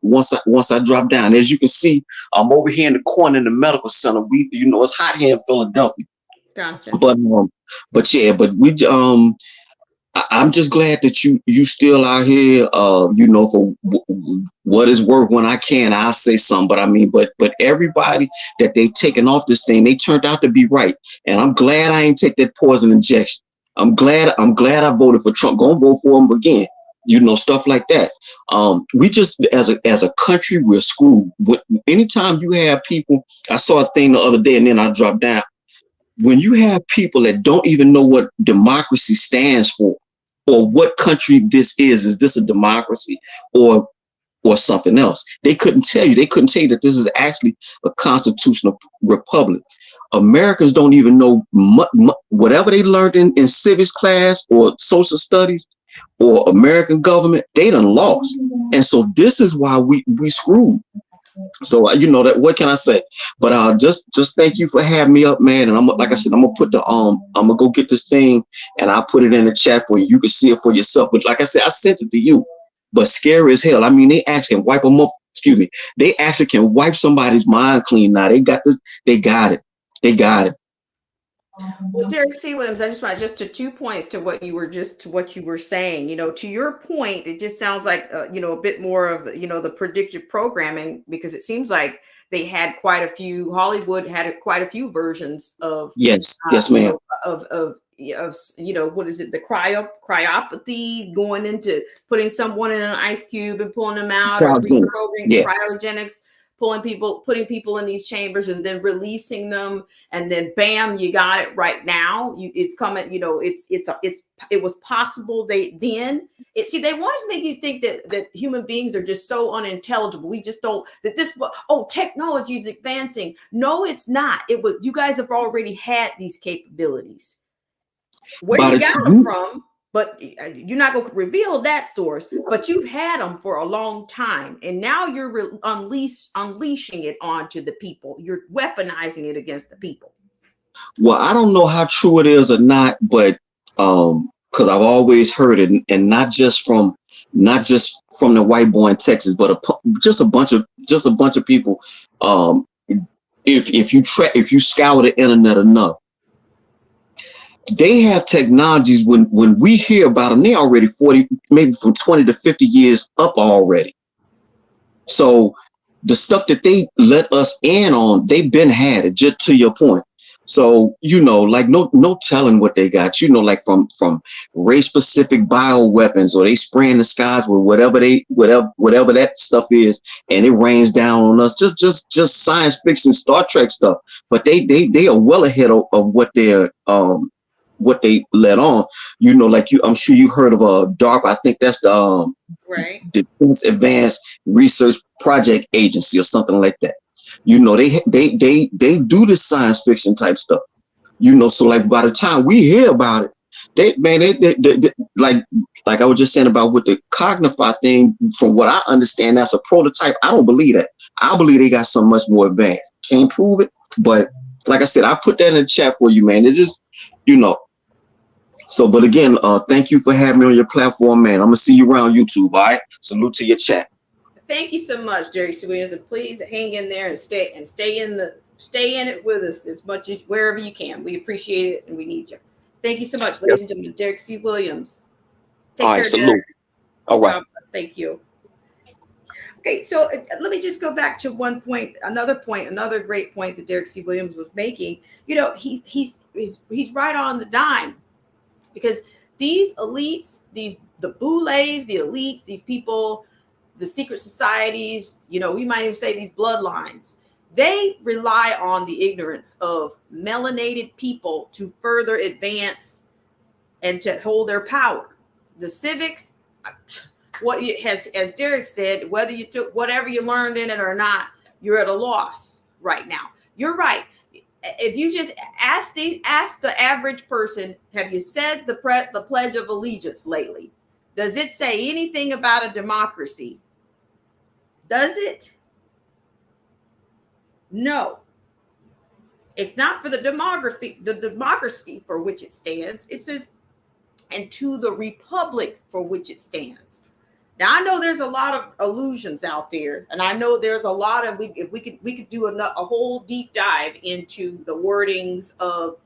once I drop down. As you can see, I'm over here in the corner in the medical center. It's hot here in Philadelphia. Gotcha. But we I'm just glad that you still out here, for what is worth. When I can, I'll say something. But I mean, but everybody that they've taken off this thing, they turned out to be right. And I'm glad I ain't take that poison injection. I'm glad I voted for Trump. Gonna vote for him again. Stuff like that. We just, as a country, we're screwed. Anytime you have people, I saw a thing the other day, and then I dropped down. When you have people that don't even know what democracy stands for, or what country this is this a democracy or something else? They couldn't tell you. They couldn't tell you that this is actually a constitutional republic. Americans don't even know whatever they learned in civics class or social studies or American government, they done lost. And so this is why we screwed. So that, what can I say? But just thank you for having me up, man. And like I said, I'm gonna put I'm gonna go get this thing and I'll put it in the chat for you. You can see it for yourself. But like I said, I sent it to you. But scary as hell. I mean, they actually can wipe them up. Excuse me. They actually can wipe somebody's mind clean now. They got this. They got it. They got it. Well, Derek C. Williams, I just want to 2 points to what you were saying. To your point, it just sounds like a bit more of the predictive programming, because it seems like they had quite a few. Hollywood had quite a few versions of yes, ma'am. Of what is it? The cryopathy, going into putting someone in an ice cube and pulling them out, cryogenics. Putting people in these chambers and then releasing them, and then bam, you got it right now. It's coming. It was possible. They wanted to make you think that human beings are just so unintelligible. We just don't, technology is advancing. No, it's not. You guys have already had these capabilities. Where you got them from? But you're not going to reveal that source, but you've had them for a long time. And now you're unleashing it onto the people. You're weaponizing it against the people. Well, I don't know how true it is or not, but because I've always heard it, and not just from the white boy in Texas, but just a bunch of people. If you scour the internet enough, they have technologies. When we hear about them, they're already 40, maybe from 20 to 50 years up already. So the stuff that they let us in on, they've been had it, just to your point. So, like no telling what they got, like from race specific bioweapons, or they spraying the skies with whatever that stuff is, and it rains down on us, just science fiction, Star Trek stuff. But they are well ahead of what they're what they let on. I'm sure you've heard of DARPA. I think that's the Defense Advanced Research Project Agency or something like that. They do this science fiction type stuff. So like by the time we hear about it, they like I was just saying about with the Cognify thing, from what I understand, that's a prototype. I don't believe that. I believe they got something much more advanced. Can't prove it, but like I said, I put that in the chat for you, man. It just, So, but again, thank you for having me on your platform, man. I'm gonna see you around YouTube. All right. Salute to your chat. Thank you so much, Derek C. Williams, and please hang in there and stay in it with us as much as wherever you can. We appreciate it and we need you. Thank you so much, ladies and gentlemen. Derek C. Williams. Take care, salute. Derek. All right. Thank you. Okay, so let me just go back to one point, another great point that Derek C. Williams was making. He's right on the dime, because these elites, the boulets, the elites, these people, the secret societies, we might even say these bloodlines, they rely on the ignorance of melanated people to further advance and to hold their power. The civics, as Derek said, whether you took whatever you learned in it or not, you're at a loss right now. You're right. If you just ask the average person, have you said the Pledge of Allegiance lately? Does it say anything about a democracy? Does it? No. It's not for the democracy for which it stands. It says, and to the republic for which it stands. Now, I know there's a lot of illusions out there, and I know there's a lot of, we could do a whole deep dive into the wordings of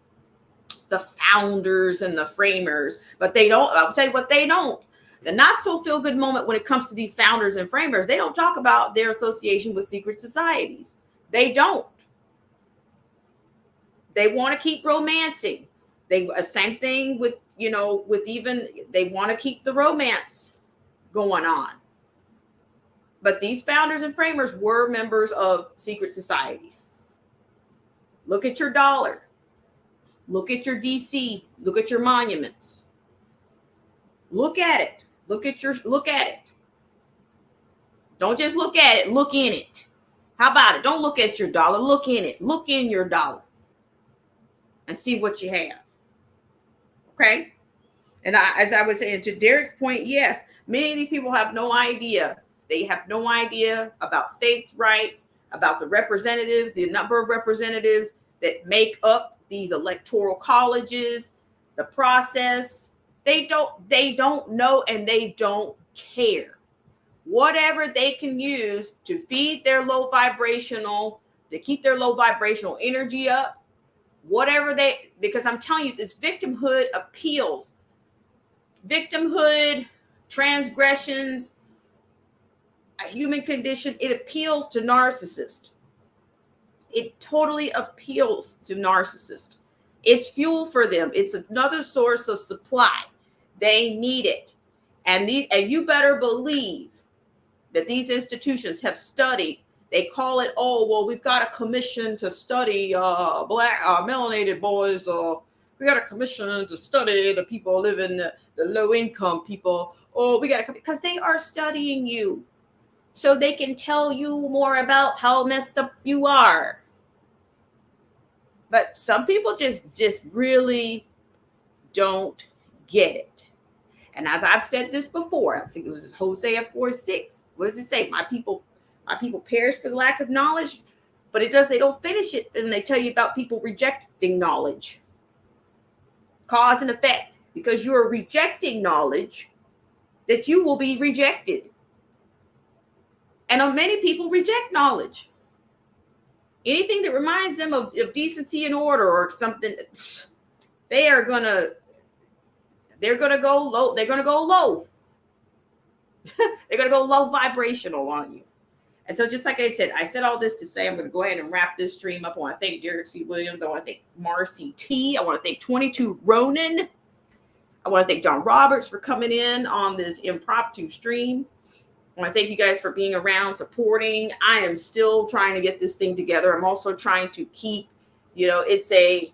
the founders and the framers, but they don't. I'll tell you what they don't. The not so feel good moment when it comes to these founders and framers, they don't talk about their association with secret societies. They don't. They want to keep romancing. They same thing with, with even they want to keep the romance going on. But these founders and framers were members of secret societies. Look at your dollar. Look at your DC. Look at your monuments. Look at it. Look at it. Don't just look at it. Look in it. How about it? Don't look at your dollar. Look in it. Look in your dollar and see what you have. Okay. And as I was saying, to Derek's point, yes, many of these people have no idea. They have no idea about states' rights, about the representatives, the number of representatives that make up these electoral colleges, the process. They don't know, and they don't care. Whatever they can use to feed their to keep their low vibrational energy up, because I'm telling you, this victimhood appeals. Victimhood, transgressions, a human condition, it appeals to narcissists. It totally appeals to narcissists. It's fuel for them. It's another source of supply. They need it. And you better believe that these institutions have studied. They call it, we've got a commission to study black melanated boys. We got a commission to study the people living, the low income people. Because they are studying you so they can tell you more about how messed up you are. But some people just really don't get it. And as I've said this before, I think it was Hosea 4:6. What does it say? My people perish for the lack of knowledge, but they don't finish it. And they tell you about people rejecting knowledge. Cause and effect. Because you are rejecting knowledge, that you will be rejected. And many people reject knowledge. Anything that reminds them of decency and order or something, they're gonna go low. They're gonna go low. They're gonna go low vibrational on you. And so, just like I said all this to say, I'm going to go ahead and wrap this stream up. I want to thank Derek C. Williams. I want to thank Marcy T. I want to thank 22 Ronan. I want to thank John Roberts for coming in on this impromptu stream. I want to thank you guys for being around, supporting. I am still trying to get this thing together. I'm also trying to keep, it's a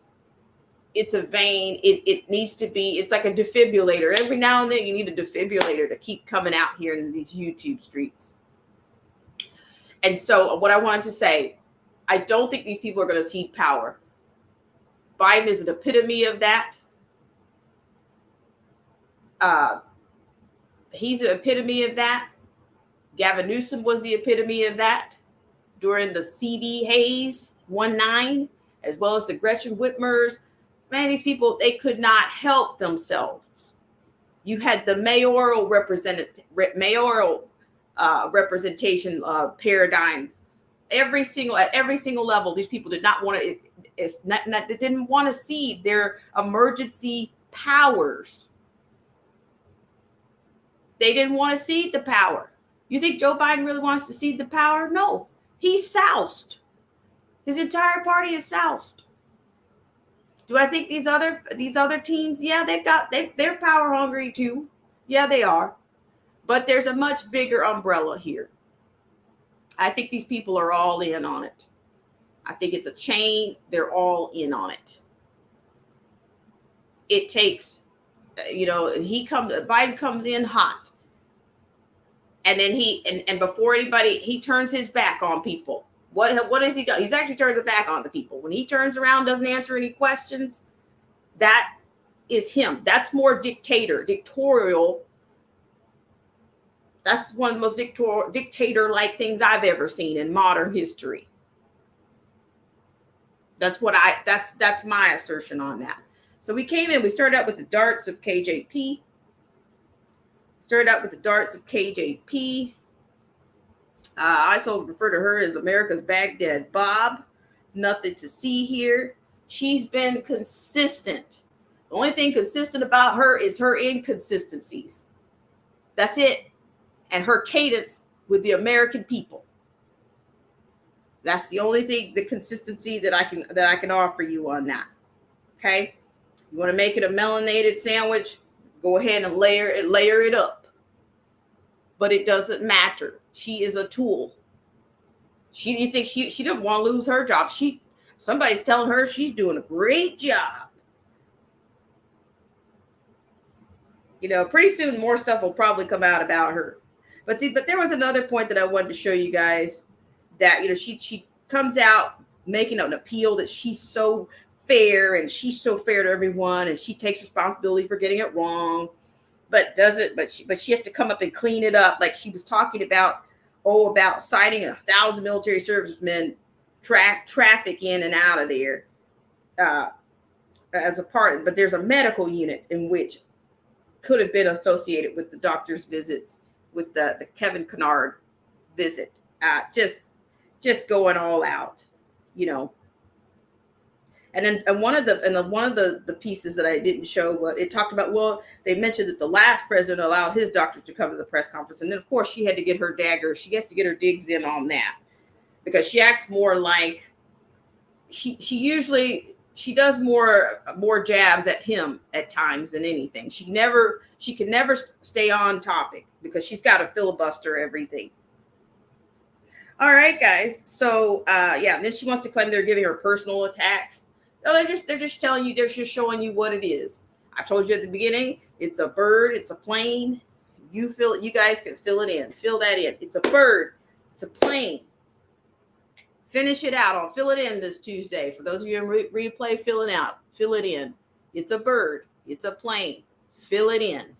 vein. It needs to be, it's like a defibrillator. Every now and then you need a defibrillator to keep coming out here in these YouTube streets. And so what I wanted to say, I don't think these people are going to cede power. Biden is an epitome of that. He's an epitome of that. Gavin Newsom was the epitome of that during the CV Hayes 19, as well as the Gretchen Whitmers. Man, these people, they could not help themselves. You had the mayoral representation paradigm. At every single level, these people did not want to. They didn't want to cede their emergency powers. They didn't want to cede the power. You think Joe Biden really wants to cede the power? No, he's soused. His entire party is soused. Do I think these other teams? Yeah, they're power hungry too. Yeah, they are. But there's a much bigger umbrella here. I think these people are all in on it. I think it's a chain. They're all in on it. It takes, Biden comes in hot. And then and before anybody, he turns his back on people. What has he done? He's actually turned his back on the people. When he turns around, doesn't answer any questions, that is him. That's more dictatorial. That's one of the most dictator-like things I've ever seen in modern history. That's my assertion on that. So we came in, we started out with the darts of KJP. I also refer to her as America's Baghdad Bob. Nothing to see here. She's been consistent The only thing consistent about her is her inconsistencies. That's it. And her cadence with the American people. That's the only thing, the consistency that I can offer you on that. Okay? You want to make it a melanated sandwich? Go ahead and layer it up. But it doesn't matter. She is a tool. You think she didn't want to lose her job. Somebody's telling her she's doing a great job. You know, pretty soon more stuff will probably come out about her. But there was another point that I wanted to show you guys, that, you know, she comes out making an appeal that she's so fair and she's so fair to everyone and she takes responsibility for getting it wrong, but she has to come up and clean it up, like she was talking about citing 1,000 military servicemen traffic in and out of there as a part of it. But there's a medical unit in which could have been associated with the doctor's visits, with the Kevin Kennard visit, just going all out, you know. And then one of the pieces that I didn't show, it talked about, well, they mentioned that the last president allowed his doctors to come to the press conference, and then of course she had to get her dagger. She has to get her digs in on that, because she acts more like she does more jabs at him at times than anything. She can never stay on topic because she's got to filibuster everything. All right, guys. So and then she wants to claim they're giving her personal attacks. No, they're just telling you, they're just showing you what it is. I told you at the beginning, it's a bird, it's a plane. You guys can fill it in. Fill that in. It's a bird, it's a plane. Finish it out. I'll fill it in this Tuesday. For those of you in replay, fill it out. Fill it in. It's a bird. It's a plane. Fill it in.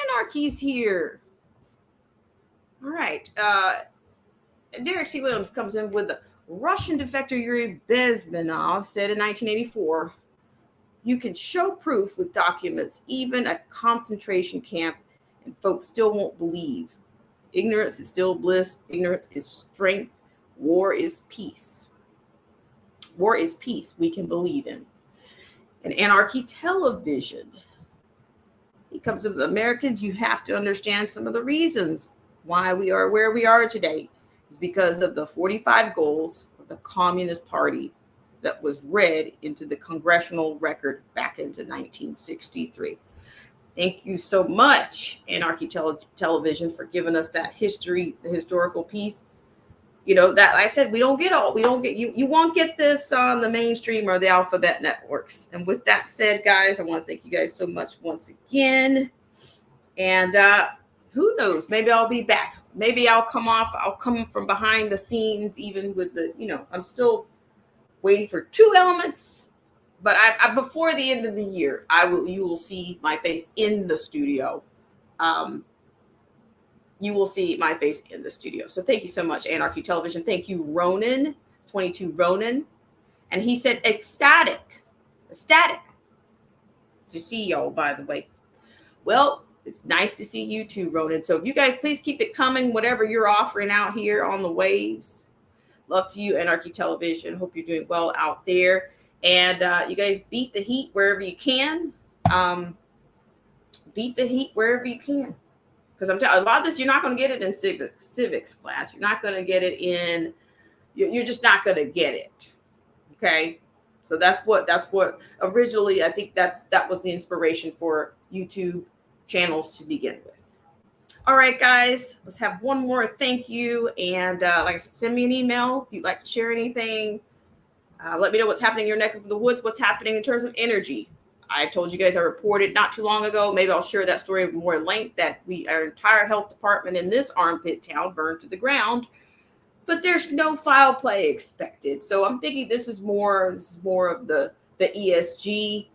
Anarchy's here. All right. Derek C. Williams comes in with the Russian defector Yuri Bezmenov said in 1984, you can show proof with documents, even a concentration camp, and folks still won't believe. Ignorance is still bliss. Ignorance is strength. War is peace. War is peace we can believe in. And Anarchy Television. He comes with Americans. You have to understand some of the reasons why we are where we are today. It's because of the 45 goals of the Communist Party that was read into the congressional record back into 1963. Thank you so much, Anarchy Television, for giving us that historical piece. You know, that I said, you won't get this on the mainstream or the alphabet networks. And with that said, guys, I want to thank you guys so much once again. And who knows, maybe I'll be back. Maybe I'll come from behind the scenes, even with I'm still waiting for 2 elements. But I before the end of the year, you will see my face in the studio. You will see my face in the studio. So thank you so much, Anarchy Television. Thank you, Ronan, 22 Ronan. And he said ecstatic to see y'all, by the way. Well, it's nice to see you too, Ronan. So if you guys please keep it coming, whatever you're offering out here on the waves. Love to you, Anarchy Television. Hope you're doing well out there. And you guys beat the heat wherever you can. Beat the heat wherever you can. Because I'm telling you, a lot of this, you're not going to get it in civics class. You're not going to get it in, you're just not going to get it. Okay. So that's what originally, I think that was the inspiration for YouTube channels to begin with. All right, guys, let's have one more thank you. And like I said, send me an email if you'd like to share anything. Let me know what's happening in your neck of the woods, what's happening in terms of energy. I told you guys I reported not too long ago. Maybe I'll share that story with more length, that our entire health department in this armpit town burned to the ground, but there's no foul play expected. So I'm thinking this is more of the ESG,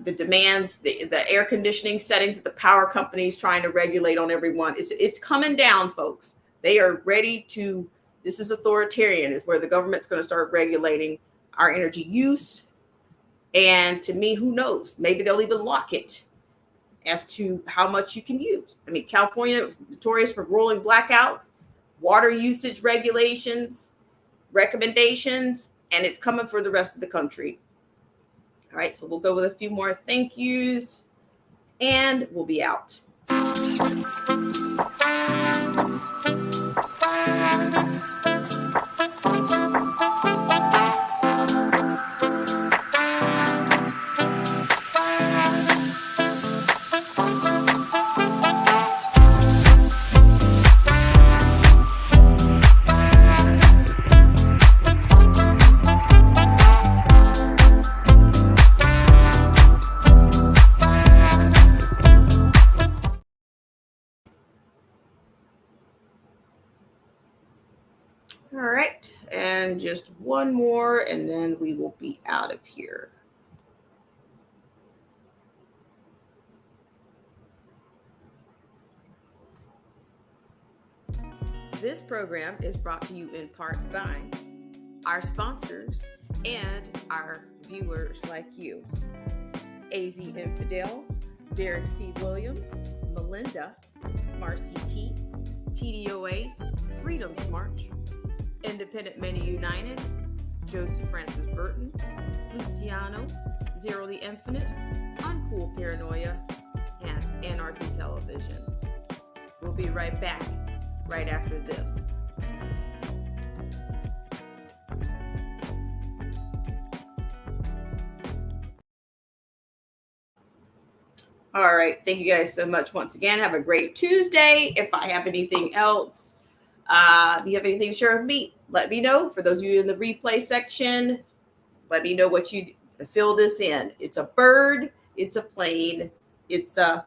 the demands, the air conditioning settings that the power companies trying to regulate on everyone. It's coming down, folks. They are ready to. This is authoritarian, is where the government's going to start regulating our energy use. And to me, who knows? Maybe they'll even lock it as to how much you can use. I mean, California was notorious for rolling blackouts, water usage regulations, recommendations, and it's coming for the rest of the country. All right, so we'll go with a few more thank yous and we'll be out. All right, and just one more, and then we will be out of here. This program is brought to you in part by our sponsors and our viewers like you. AZ Infidel, Derek C. Williams, Melinda, Marcy T, TDOA, Freedom's March, Independent Many United, Joseph Francis Burton, Luciano, Zero the Infinite, Uncool Paranoia, and Anarchy Television. We'll be right back right after this. All right. Thank you guys so much once again. Have a great Tuesday. If I have anything else, if you have anything to share with me, let me know. For those of you in the replay section, let me know what you fill this in. It's a bird. It's a plane. It's a